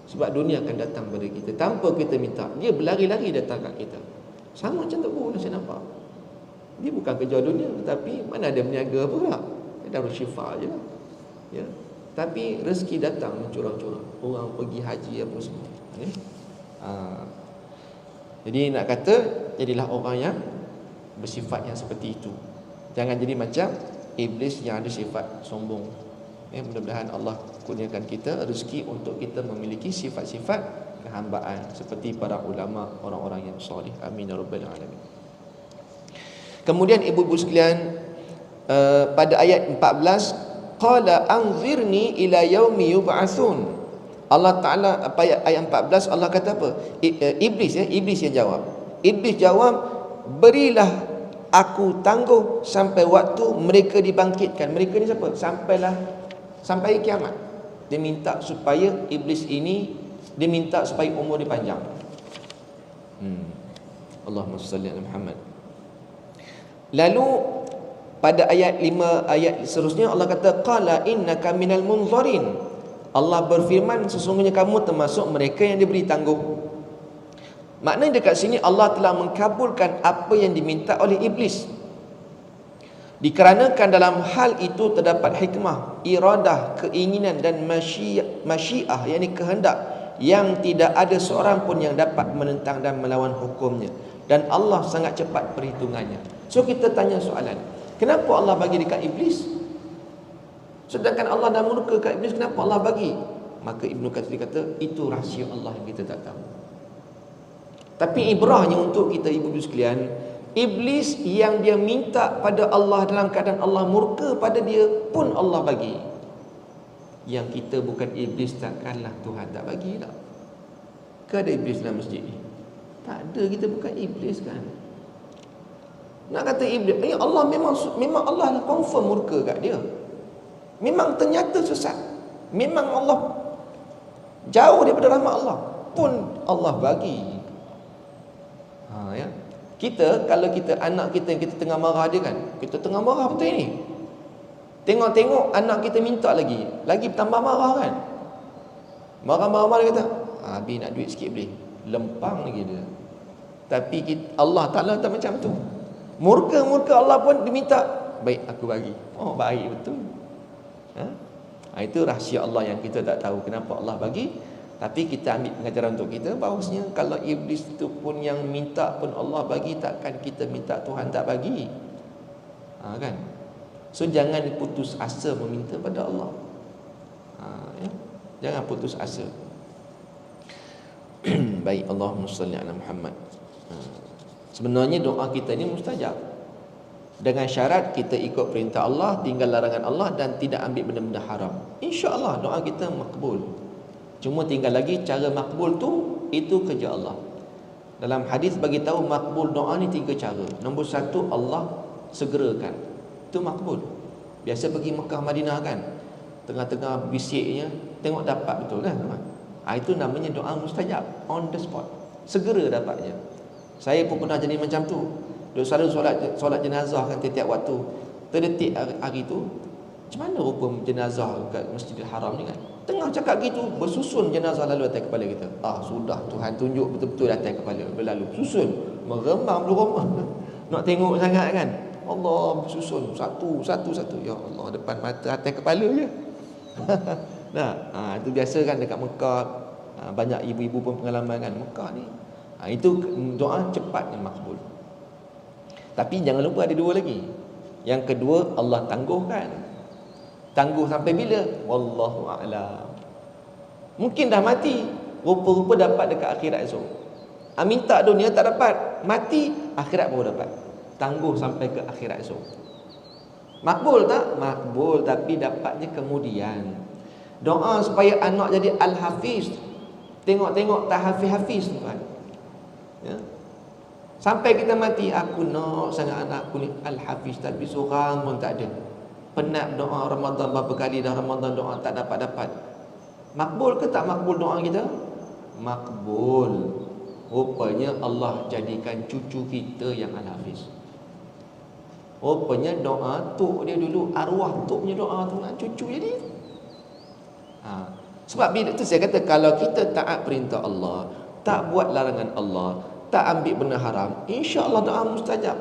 Sebab dunia akan datang pada kita tanpa kita minta. Dia berlari-lari datang kat kita. Sama macam Tok Guru saya nampak. Dia bukan kejar dunia, tetapi mana ada berniaga pula. Dia darul syifa je lah. Ya. Tapi rezeki datang mencurang-curang. Orang pergi haji apa semua. Jadi nak kata, jadilah orang yang bersifat yang seperti itu. Jangan jadi macam iblis yang ada sifat sombong. Mudah-mudahan Allah kurniakan kita rezeki untuk kita memiliki sifat-sifat kehambaan seperti para ulama, orang-orang yang soleh. Amin ya rabbal alamin. Kemudian ibu-ibu sekalian, pada ayat 14, qala anzirni ila yaumi yub'atsun. Allah Taala ayat 14 Allah kata apa? Iblis yang jawab. Iblis jawab, berilah aku tangguh sampai waktu mereka dibangkitkan. Mereka ni siapa? Sampai kiamat. Dia minta supaya iblis ini, dia minta supaya umur dia panjang. Allahumma salli ala Muhammad. Lalu pada ayat 5, ayat seterusnya Allah kata, qala innaka minal munzarin. Allah berfirman, sesungguhnya kamu termasuk mereka yang diberi tangguh. Maknanya dekat sini Allah telah mengkabulkan apa yang diminta oleh iblis. Dikarenakan dalam hal itu terdapat hikmah, iradah, keinginan dan masyiah, yakni kehendak, yang tidak ada seorang pun yang dapat menentang dan melawan hukumnya. Dan Allah sangat cepat perhitungannya. So kita tanya soalan, kenapa Allah bagi dekat iblis? Sedangkan Allah dah murka kat iblis, kenapa Allah bagi? Maka Ibnu Katsir kata, itu rahsia Allah yang kita tak tahu. Tapi ibrahnya untuk kita ibu-ibu sekalian, iblis yang dia minta pada Allah dalam keadaan Allah murka pada dia pun Allah bagi. Yang kita bukan iblis, takkanlah Tuhan tak bagi tak? Ke ada iblis dalam masjid ni? Tak ada, kita bukan iblis kan. Nak kata iblis, Allah memang Allah lah confirm murka kat dia. Memang ternyata sesat. Memang Allah jauh daripada rahmat Allah, pun Allah bagi. Ya. Kita, kalau kita anak kita yang kita tengah marah dia kan, kita tengah marah betul ni, tengok anak kita minta lagi bertambah marah kan. Marah dia kata, Abi nak duit sikit boleh? Lempang lagi dia. Tapi Allah Ta'ala tak macam tu. Murka Allah pun diminta, baik aku bagi. Oh baik betul. Itu rahsia Allah yang kita tak tahu kenapa Allah bagi. Tapi kita ambil pengajaran untuk kita, bahawasanya kalau iblis itu pun yang minta pun Allah bagi, takkan kita minta Tuhan tak bagi. Kan? So jangan putus asa meminta pada Allah. Ya? Jangan putus asa. Baik, Allahumma salli ala Muhammad. Sebenarnya doa kita ni mustajab, dengan syarat kita ikut perintah Allah, tinggal larangan Allah, dan tidak ambil benda-benda haram. InsyaAllah doa kita makbul. Cuma tinggal lagi cara makbul tu, itu kerja Allah. Dalam hadis bagi tahu makbul doa ni 3 cara. Nombor 1, Allah segerakan, itu makbul. Biasa pergi Mekah Madinah kan, tengah-tengah bisiknya tengok dapat betul kan? Itu namanya doa mustajab, on the spot, segera dapatnya. Saya pun pernah jadi macam tu. Dia selalu solat jenazah kan tiap waktu. Terdetik hari tu, macam mana rupa jenazah kat Masjidil Haram ni kan, tengah cakap gitu, bersusun jenazah lalu atas kepala kita. Sudah, Tuhan tunjuk betul-betul atas kepala berlalu, susun, meremang belum nak tengok sangat kan. Allah bersusun satu. Ya Allah, depan mata atas kepala je. Nah, itu biasa kan dekat Mekah. Banyak ibu-ibu pun pengalaman kan Mekah ni. Itu doa cepat yang makbul. Tapi jangan lupa ada 2 lagi. Yang kedua, Allah tangguhkan. Tangguh sampai bila? Wallahu a'lam. Mungkin dah mati, rupa-rupa dapat dekat akhirat esok. Minta dunia tak dapat, mati, akhirat baru dapat. Tangguh sampai ke akhirat esok. Makbul tak? Makbul, tapi dapatnya kemudian. Doa supaya anak jadi al-hafiz. Tengok-tengok tak hafiz-hafiz tu kan. Ya. Sampai kita mati, aku nak sangat anak aku ni al-hafiz, tapi seorang pun tak ada. Penat doa Ramadan berapa kali dah Ramadan doa tak dapat-dapat. Makbul ke tak makbul doa kita? Makbul. Rupanya Allah jadikan cucu kita yang al-hafiz. Rupanya doa tok dia dulu, arwah toknya doa tu nak cucu jadi. Sebab bila tu saya kata, kalau kita taat perintah Allah, tak buat larangan Allah, tak ambil benda haram, insya-Allah doa mustajab.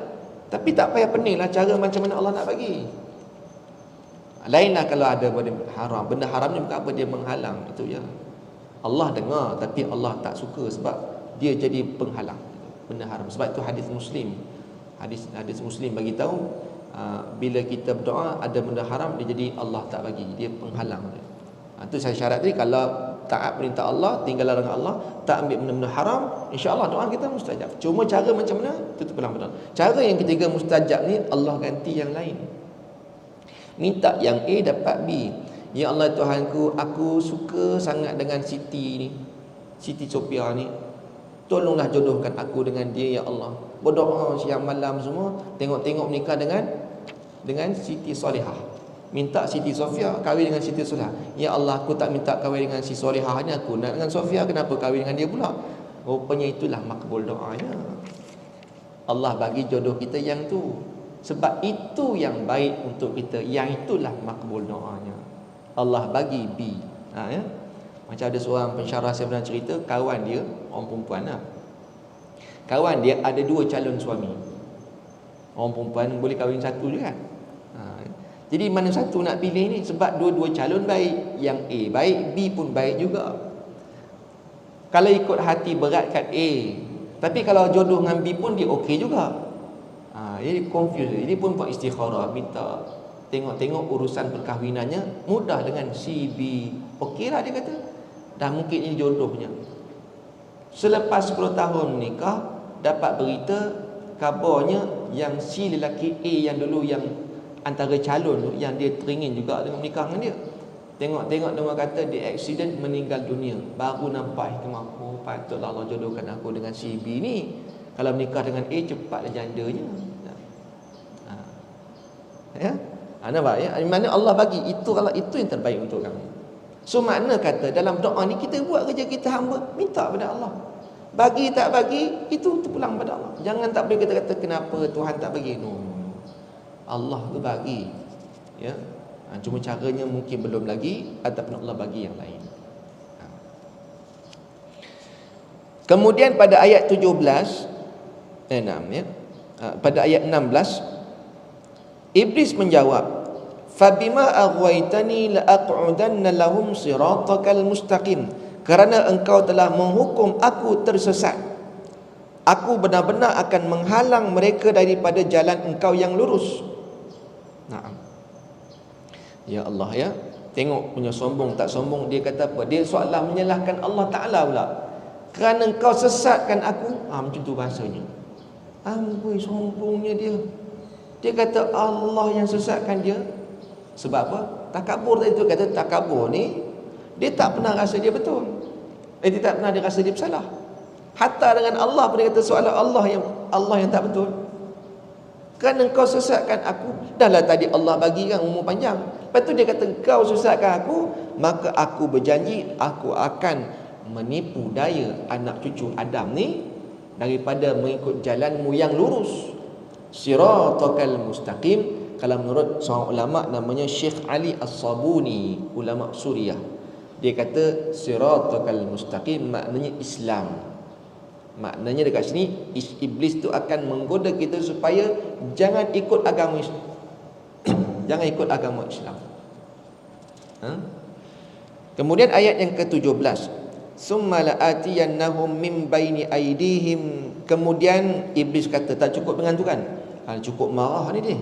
Tapi tak payah peninglah cara macam mana Allah nak bagi. Lainlah kalau ada benda haram. Benda haram ni bukan apa, dia menghalang, itu ya. Allah dengar tapi Allah tak suka sebab dia jadi penghalang benda haram. Sebab itu hadis Muslim. Hadis Muslim bagi tahu, bila kita berdoa ada benda haram, dia jadi Allah tak bagi, dia penghalang dia. Itu saya syarat tadi, kalau taat perintah Allah, tinggal larangan Allah, tak ambil benda-benda haram, insya-Allah doa kita mustajab. Cuma cara macam mana? Itu pulang betul. Cara yang ketiga mustajab ni, Allah ganti yang lain. Minta yang A dapat B. Ya Allah Tuhanku, aku suka sangat dengan Siti ni, Siti Sophia ni. Tolonglah jodohkan aku dengan dia ya Allah. Berdoa siang malam semua, tengok-tengok menikah dengan Siti Solihah. Minta Siti Sofia kahwin dengan Siti Solihah. Ya Allah, aku tak minta kahwin dengan si Solihah ni, aku nak dengan Sofia, kenapa kahwin dengan dia pula? Rupanya itulah makbul doanya. Allah bagi jodoh kita yang tu. Sebab itu yang baik untuk kita, yang itulah makbul doanya. Allah bagi B. Ya? Macam ada seorang pensyarah saya pernah cerita, kawan dia, orang perempuan lah. Kawan dia ada 2 calon suami. Orang perempuan boleh kahwin satu je kan. Jadi mana satu nak pilih ni? Sebab dua-dua calon baik. Yang A baik, B pun baik juga. Kalau ikut hati berat kat A, tapi kalau jodoh dengan B pun dia okey juga. Jadi confused. Jadi pun buat istikharah, minta tengok-tengok urusan perkahwinannya mudah dengan C, B. Okeylah dia kata. Dah mungkin ini jodohnya. Selepas 10 tahun menikah, dapat berita kabarnya yang si lelaki A yang dulu yang antara calon tu, yang dia teringin juga dengan menikah dengan dia, tengok-tengok dia kata dia accident meninggal dunia. Baru nampak hikmah, patutlah Allah jodohkan aku dengan si B ni. Kalau menikah dengan A cepatlah jandanya. Ya. Nampak ya? Mana Allah bagi itu, kalau itu yang terbaik untuk kamu. So makna kata dalam doa ni kita buat kerja kita hamba, minta pada Allah. Bagi tak bagi, itu terpulang pada Allah. Jangan tak boleh kata-kata kenapa Tuhan tak bagi. No. Allah tu bagi. Ya. Cuma caranya mungkin belum lagi, ataupun Allah bagi yang lain. Kemudian pada ayat 17 ya. Pada ayat 16 Iblis menjawab, "Fabima aghwaytani la'aq'udanna lahum siratakal mustaqim." Kerana engkau telah menghukum aku tersesat, aku benar-benar akan menghalang mereka daripada jalan engkau yang lurus. Ya Allah ya. Tengok punya sombong tak sombong. Dia kata apa? Dia seolah menyalahkan Allah Ta'ala pula. Kerana engkau sesatkan aku. Macam tu bahasanya. Amboi sombongnya dia. Dia kata Allah yang sesatkan dia. Sebab apa? Takabur tadi tu kata takabur ni dia tak pernah rasa dia betul. Dia tak pernah dia rasa dia bersalah. Hatta dengan Allah pun dia kata soalan Allah yang tak betul. Kerana engkau sesatkan aku. Dahlah tadi Allah bagi kan umur panjang. Lepas tu dia kata engkau sesatkan aku, maka aku berjanji aku akan menipu daya anak cucu Adam ni daripada mengikut jalanmu yang lurus. Siratakal mustaqim. Kalau menurut seorang ulama namanya Syekh Ali As-Sabuni, ulama Suriah, dia kata siratakal mustaqim maknanya Islam. Maknanya dekat sini iblis tu akan menggoda kita supaya jangan ikut agama Islam. Jangan ikut agama Islam. Kemudian ayat yang ke-17, summa la'atiyannahum min baini aydihim. Kemudian iblis kata, tak cukup dengan tu kan? Cukup marah ni dia.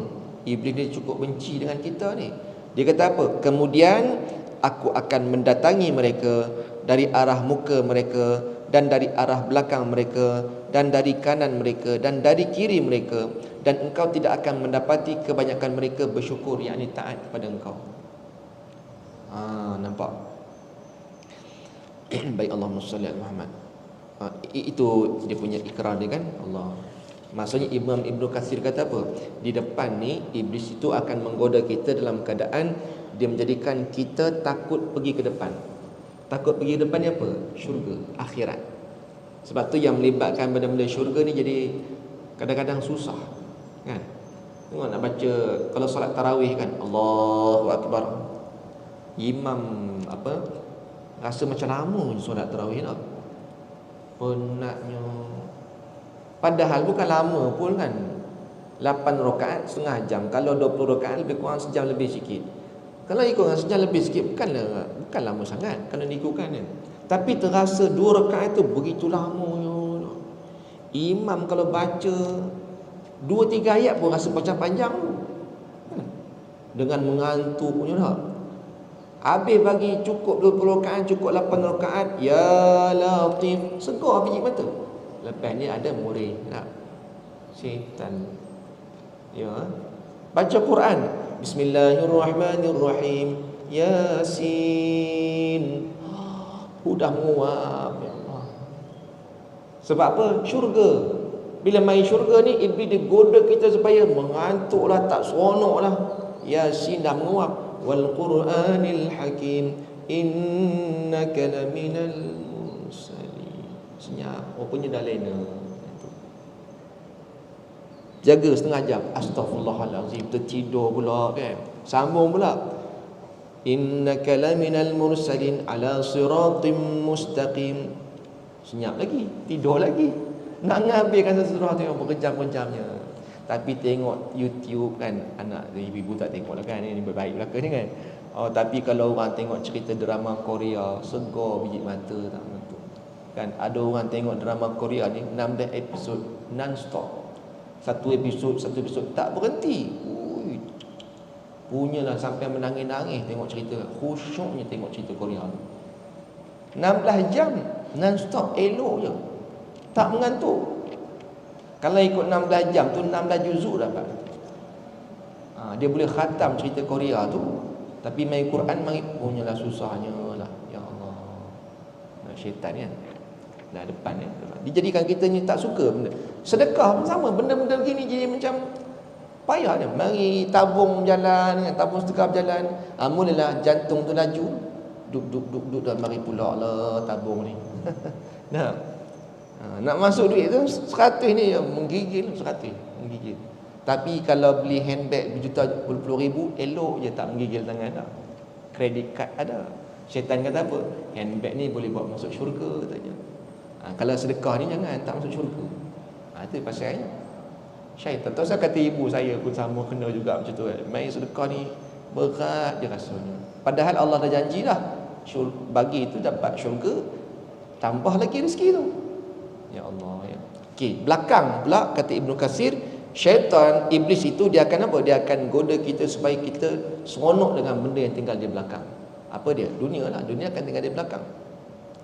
Iblis ni cukup benci dengan kita ni. Dia kata apa? Kemudian aku akan mendatangi mereka dari arah muka mereka dan dari arah belakang mereka dan dari kanan mereka dan dari kiri mereka, dan engkau tidak akan mendapati kebanyakan mereka bersyukur, yakni taat kepada engkau. Nampak? Baik, Allahumma salli ala Muhammad. Itu dia punya ikrar dia kan, Allah. Maksudnya Imam Ibnu Katsir kata apa? Di depan ni iblis itu akan menggoda kita dalam keadaan dia menjadikan kita takut pergi ke depan. Takut pergi ke depan ni apa? Syurga, akhirat. Sebab tu yang melibatkan benda-benda syurga ni jadi kadang-kadang susah kan. Tengok nak baca kalau solat tarawih kan, Allahu Akbar, imam rasa macam lama je solat tarawih nak. Penatnya. Padahal bukan lama pun kan. 8 rakaat setengah jam. Kalau 20 rakaat lebih kurang sejam lebih sikit. Kalau ikutkan sejam lebih sikit bukan lama sangat kalau diikutkan kan. Tapi terasa 2 rakaat tu begitu lama. Imam kalau baca 2-3 ayat pun rasa macam panjang. Dengan mengantuknya dah. Habis bagi cukup 20 rakaat, cukup 8 rakaat, ya latif, segar biji mata. Lepas ni ada murid nak syaitan. Ya. Baca Quran. Bismillahirrahmanirrahim. Yasin. Udah menguap, ya Allah. Sebab apa? Syurga. Bila main syurga ni iblis dia goda kita supaya mengantuklah, tak seronoklah. Yasin dah menguap. Wal Qur'anil Hakim. Innaka laminal mursalin. Senyap. Rupanya dah lena. Jaga setengah jam. Astaghfirullahalazim. Tertidur pula kan. Sambung pula. Innaka laminal mursalin ala siratim mustaqim. Senyap lagi. Tidur lagi. Nak ngabirkan sesuatu yang berjam-jamnya. Tapi tengok YouTube kan, anak ibu tak tengok lah kan, ini baik belaka ni kan. Tapi kalau orang tengok cerita drama Korea, segar biji mata tak menentu. Kan ada orang tengok drama Korea ni 16 episod non-stop. Satu episod tak berhenti. Punyalah sampai menangis-nangis tengok cerita. Khusyuknya tengok cerita Korea tu. 16 jam non-stop, elok je. Tak mengantuk. Kalau ikut 16 jam tu 16 juzuk dapat. Dia boleh khatam cerita Korea tu. Tapi main Quran mari punyalah susahnya lah. Ya Allah. Syaitan kan. Dah depan kan. Dijadikan kita ni tak suka benda. Sedekah pun sama. Benda-benda begini jadi macam payah dia. Mari tabung berjalan, tabung sedekah berjalan. Mulalah jantung tu laju. Duk dah mari pula lah tabung ni. Nak masuk duit tu 100 ni menggigil 100 menggigil. Tapi kalau beli handbag berjuta berpuluh ribu, elok je tak menggigil tangan dah. Credit card ada. Syaitan kata apa? Handbag ni boleh buat masuk syurga katanya. Kalau sedekah ni jangan, tak masuk syurga. Itu pasalnya syaitan. Tahu saya kata ibu saya pun sama kena juga macam tu kan. Main sedekah ni berat je rasanya. Padahal Allah dah janji dah bagi itu dapat syurga, tambah lagi rezeki tu. Ya Allah ya. Okey, belakang pula kata Ibnu Katsir, Syaitan, iblis itu dia akan apa? Dia akan goda kita supaya kita seronok dengan benda yang tinggal di belakang. Apa dia? Dunia lah. Dunia akan tinggal di belakang.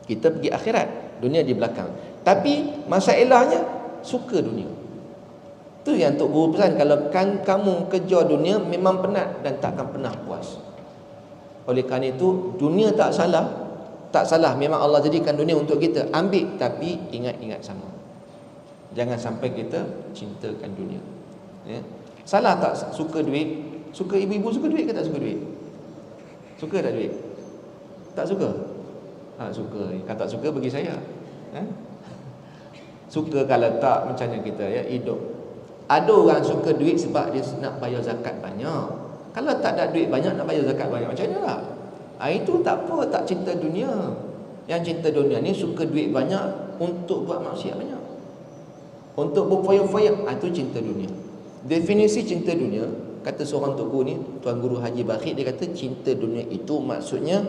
Kita pergi akhirat, dunia di belakang. Tapi masalahnya suka dunia. Tu yang Tok Guru pesan, kalau kamu kejar dunia memang penat dan takkan pernah puas. Oleh kerana itu, dunia tak salah. Tak salah, memang Allah jadikan dunia untuk kita. Ambil, tapi ingat-ingat sama. Jangan sampai kita cintakan dunia. Ya. Salah tak suka duit? Suka ibu-ibu suka duit ke tak suka duit? Suka tak duit? Tak suka? Suka. Kalau tak suka bagi saya. Suka, kalau tak macam mana kita ya hidup. Ada orang suka duit sebab dia nak bayar zakat banyak. Kalau tak ada duit banyak nak bayar zakat banyak, macam mana lah? Itu tak apa, tak cinta dunia. Yang cinta dunia ni suka duit banyak untuk buat maksiat banyak, untuk berfoya-foya. Itu cinta dunia. Definisi cinta dunia, kata seorang Tok Guru ni, Tuan Guru Haji Bakhit, dia kata cinta dunia itu maksudnya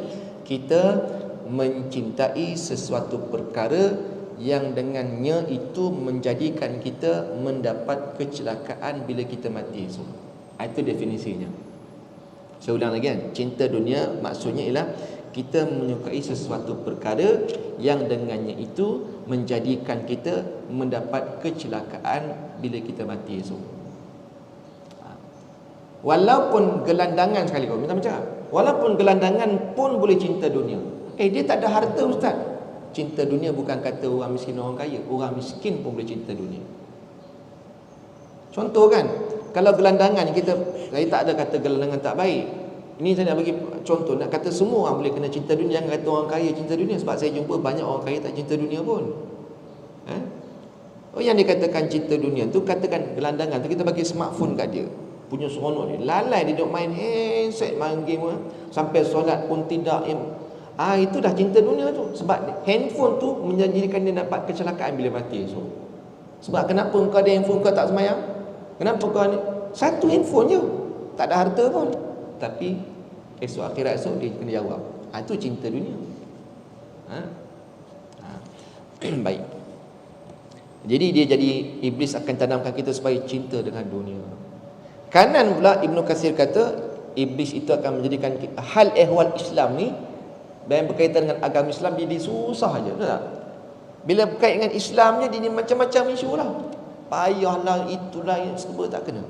kita mencintai sesuatu perkara yang dengannya itu menjadikan kita mendapat kecelakaan bila kita mati. Itu definisinya. Saya ulang lagi kan. Cinta dunia maksudnya ialah kita menyukai sesuatu perkara yang dengannya itu menjadikan kita mendapat kecelakaan bila kita mati esok. Walaupun gelandangan sekalipun, minta macam, walaupun gelandangan pun boleh cinta dunia. Dia tak ada harta ustaz. Cinta dunia bukan kata orang miskin orang kaya. Orang miskin pun boleh cinta dunia. Contoh kan, kalau gelandangan kita, saya tak ada kata gelandangan tak baik. Ini saya nak bagi contoh, nak kata semua orang boleh kena cinta dunia. Jangan kata orang kaya cinta dunia, sebab saya jumpa banyak orang kaya tak cinta dunia pun. Yang dikatakan cinta dunia tu, katakan gelandangan tu, kita bagi smartphone kat dia, punya seronok dia, lalai dia duk main handset, main game, sampai solat pun tidak. Itu dah cinta dunia tu. Sebab handphone tu menjadikan dia dapat kecelakaan bila mati. Sebab kenapa kau ada handphone kau tak semayang? Kenapa kau ni? Satu handphone je, tak ada harta pun, tapi esok akhirat esok dia kena jawab. Itu cinta dunia. Baik. Jadi dia jadi, iblis akan tanamkan kita supaya cinta dengan dunia. Kanan pula Ibnu Katsir kata, iblis itu akan menjadikan hal ehwal Islam ni yang berkaitan dengan agama Islam jadi susah aja, betul tak? Bila berkaitan dengan Islamnya dia macam-macam isu lah. Payahlah, itulah, yang serba tak kena.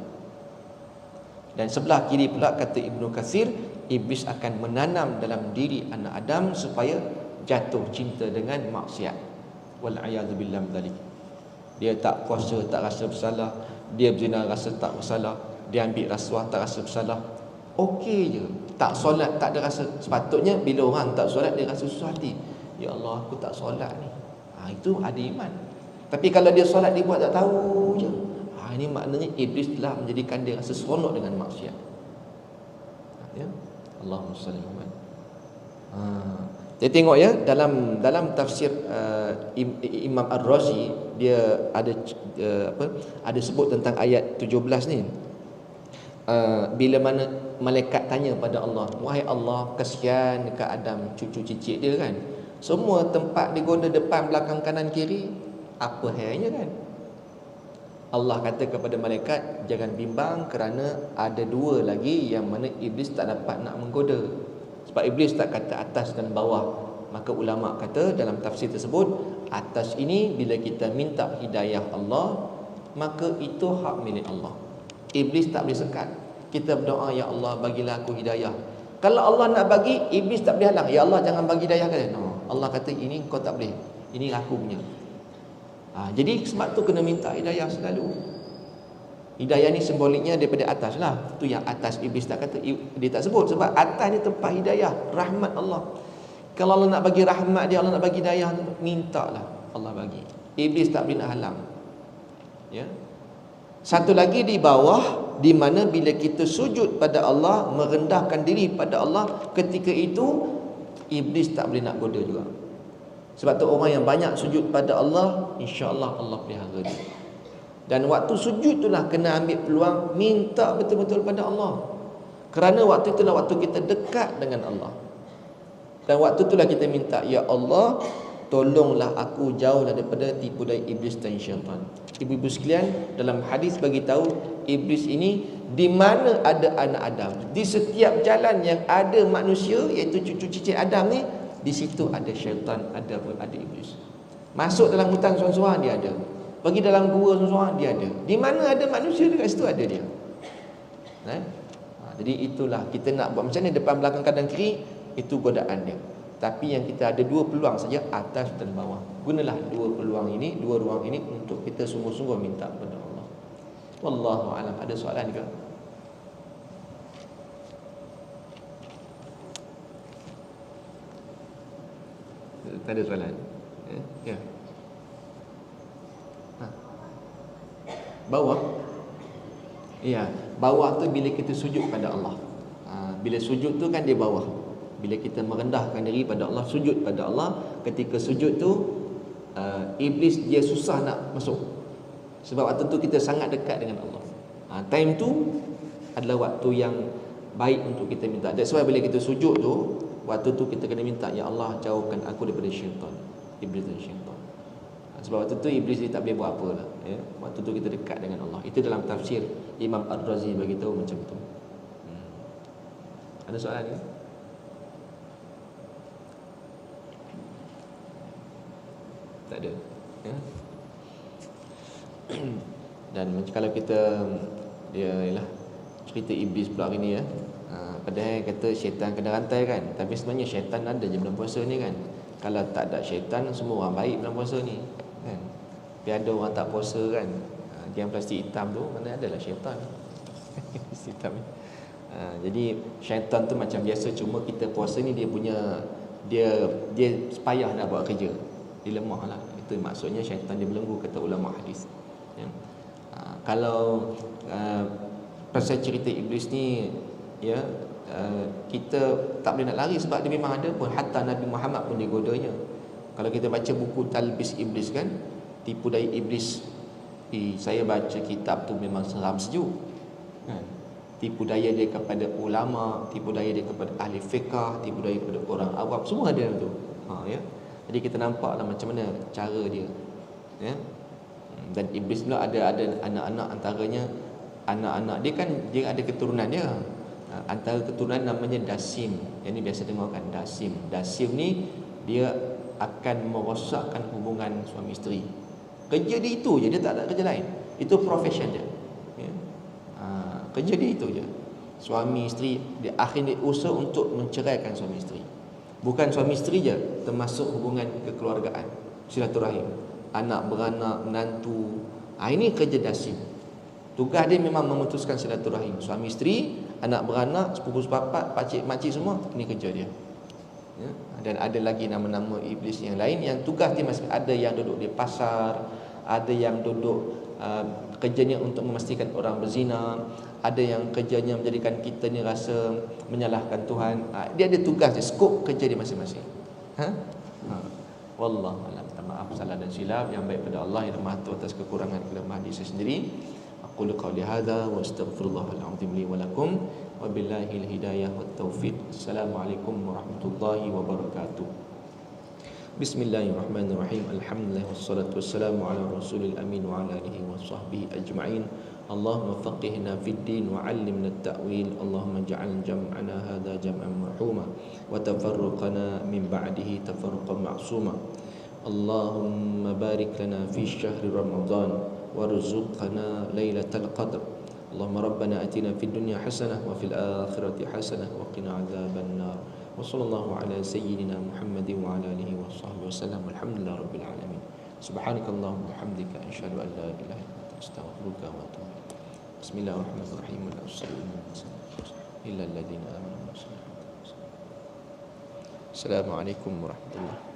Dan sebelah kiri pula kata Ibnu Katsir, iblis akan menanam dalam diri anak Adam supaya jatuh cinta dengan maksiat. Wal a'yadzu billah min dzalik. Dia tak puasa tak rasa bersalah, dia berzina rasa tak bersalah, dia ambil rasuah tak rasa bersalah. Okey je. Tak solat tak ada rasa. Sepatutnya bila orang tak solat dia rasa susah hati. Ya Allah, aku tak solat ni. Itu ada iman. Tapi kalau dia solat dia buat tak tahu je. Ini maknanya iblis telah menjadikan dia rasa seronok dengan maksiat. Ya. Allahumma salli Muhammad. Jadi tengok ya, dalam tafsir Imam Ar-Razi, dia ada sebut tentang ayat 17 ni. Bila mana malaikat tanya pada Allah, wahai Allah, kasihan dekat Adam, cucu cicit dia kan, semua tempat digoda depan, belakang, kanan, kiri, apa hainya kan? Allah kata kepada malaikat, jangan bimbang kerana ada dua lagi yang mana iblis tak dapat nak menggoda. Sebab iblis tak kata atas dan bawah. Maka ulama kata dalam tafsir tersebut, atas ini bila kita minta hidayah Allah, maka itu hak milik Allah. Iblis tak boleh sekat. Kita berdoa, ya Allah bagilah aku hidayah. Kalau Allah nak bagi, iblis tak boleh halang. Ya Allah jangan bagi hidayah kan? No. Allah kata ini kau tak boleh, ini aku punya. Jadi sebab tu kena minta hidayah selalu. Hidayah ni simboliknya daripada atas lah. Tu yang atas iblis tak kata, dia tak sebut. Sebab atas ni tempat hidayah, rahmat Allah. Kalau Allah nak bagi rahmat dia, Allah nak bagi hidayah, mintalah Allah bagi. Iblis tak boleh nak halang. Ya. Satu lagi di bawah, di mana bila kita sujud pada Allah, merendahkan diri pada Allah, ketika itu iblis tak boleh nak goda juga. Sebab tu orang yang banyak sujud pada Allah, insya-Allah Allah pelihara dia. Dan waktu sujud itulah kena ambil peluang minta betul-betul pada Allah. Kerana waktu itulah waktu kita dekat dengan Allah. Dan waktu itulah kita minta, ya Allah, tolonglah aku jauhlah daripada tipu daya iblis dan syaitan. Ibu-ibu sekalian, dalam hadis bagi tahu iblis ini di mana ada anak Adam, di setiap jalan yang ada manusia, iaitu cucu cicit Adam ni, di situ ada syaitan, ada iblis. Masuk dalam hutan seorang-seorang dia ada. Pergi dalam gua seorang-seorang dia ada. Di mana ada manusia dekat situ ada dia. Jadi itulah kita nak buat macam ni, depan belakang kanan kiri, itu godaan dia. Tapi yang kita ada dua peluang saja, atas dan bawah. Gunalah dua peluang ini, dua ruang ini untuk kita sungguh-sungguh minta kepada Allah. Wallahu a'lam. Ada soalan ke? Tak ada soalan. Ya. Bawah. Ya, bawah tu bila kita sujud pada Allah. Bila sujud tu kan dia bawah. Bila kita merendahkan diri pada Allah, sujud pada Allah, ketika sujud tu iblis dia susah nak masuk. Sebab waktu tu kita sangat dekat dengan Allah. Time tu adalah waktu yang baik untuk kita minta. That's why bila kita sujud tu, waktu tu kita kena minta, ya Allah jauhkan aku daripada syaitan, iblis dan syaitan. Sebab waktu tu iblis dia tak boleh buat apa lah, ya. Waktu tu kita dekat dengan Allah. Itu dalam tafsir Imam Ar-Razi bagi tahu macam tu. Ada soalan ni? Tak ada, ya? Dan kalau kita ialah cerita iblis pula hari ni, ya. Padahal kata syaitan kena rantai kan, tapi sebenarnya syaitan ada je bulan puasa ni kan. Kalau tak ada syaitan, semua orang baik bulan puasa ni kan. Tapi ada orang tak puasa kan, yang plastik hitam tu mana adalah syaitan. Hitam. Jadi syaitan tu macam biasa, cuma kita puasa ni dia punya dia payah nak buat kerja. Dia lemah lah. Itu maksudnya syaitan dia belenggu, kata ulama hadis, ya. Kalau pasal cerita iblis ni, ya, kita tak boleh nak lari sebab dia memang ada pun. Hatta Nabi Muhammad pun digodanya. Kalau kita baca buku Talbis Iblis kan, tipu daya iblis, saya baca kitab tu memang seram sejuk kan. Tipu daya dia kepada ulama, tipu daya dia kepada ahli fiqh, tipu daya kepada orang awam, semua ada tu. Ya. Jadi kita nampaklah macam mana cara dia, ya. Dan iblis pula ada anak-anak, antaranya anak-anak dia kan, dia ada keturunan dia. Antara keturunan namanya Dasim. Yang ni biasa dengar kan, Dasim. Dasim ni dia akan merosakkan hubungan suami isteri. Kerja dia itu je, dia tak ada kerja lain. Itu profession dia, ya. Kerja dia itu je. Suami isteri, dia akhirnya usaha untuk menceraikan suami isteri. Bukan suami isteri je, termasuk hubungan kekeluargaan, silaturahim, anak beranak, menantu. Ini kerja Dasim. Tugas dia memang memutuskan silaturahim, suami isteri, anak beranak, sepupu sepapat, pakcik makcik, semua. Ini kerja dia, ya. Dan ada lagi nama-nama iblis yang lain yang tugas dia masih ada, yang duduk di pasar, ada yang duduk kerjanya untuk memastikan orang berzina, ada yang kerjanya menjadikan kita ni rasa menyalahkan Tuhan. Dia ada tugas dia, skop kerja dia masing-masing. Wallahu a'lam. Maaf salah dan silap, yang baik pada Allah, yang Maha Tahu atas kekurangan kelemahan diri saya sendiri. Aqulu qawli hadza wa astaghfirullahal azim li wa lakum wa billahil hidayah wat taufiq. Assalamualaikum warahmatullahi wabarakatuh. Bismillahirrahmanirrahim. Alhamdulillah wassalatu wassalamu ala rasulil amin wa ala alihi wa sahbihi ajma'in. Allahumma faqihna fid din wa 'allimna at-ta'wil. Allahumma ij'al jam'ana hadha jam'an marhuma wa tafarruqana min ba'dihi tafarruqan ma'suma. Allahumma barik lana fi syahri Ramadan warzuqna lailatal qadr. Allahumma rabbana atina fid dunya hasanah wa fil akhirati hasanah wa qina adzaban nar. Wa sallallahu ala sayyidina Muhammadin wa ala alihi wa sahbihi wasallam. Alhamdulillah rabbil alamin. Subhanakallahumma wa bihamdika asyhadu an la ilaha illa anta astaghfiruka wa atubu ilaik. Bismillahirrahmanirrahim. Assalamualaikum warahmatullahi wabarakatuh.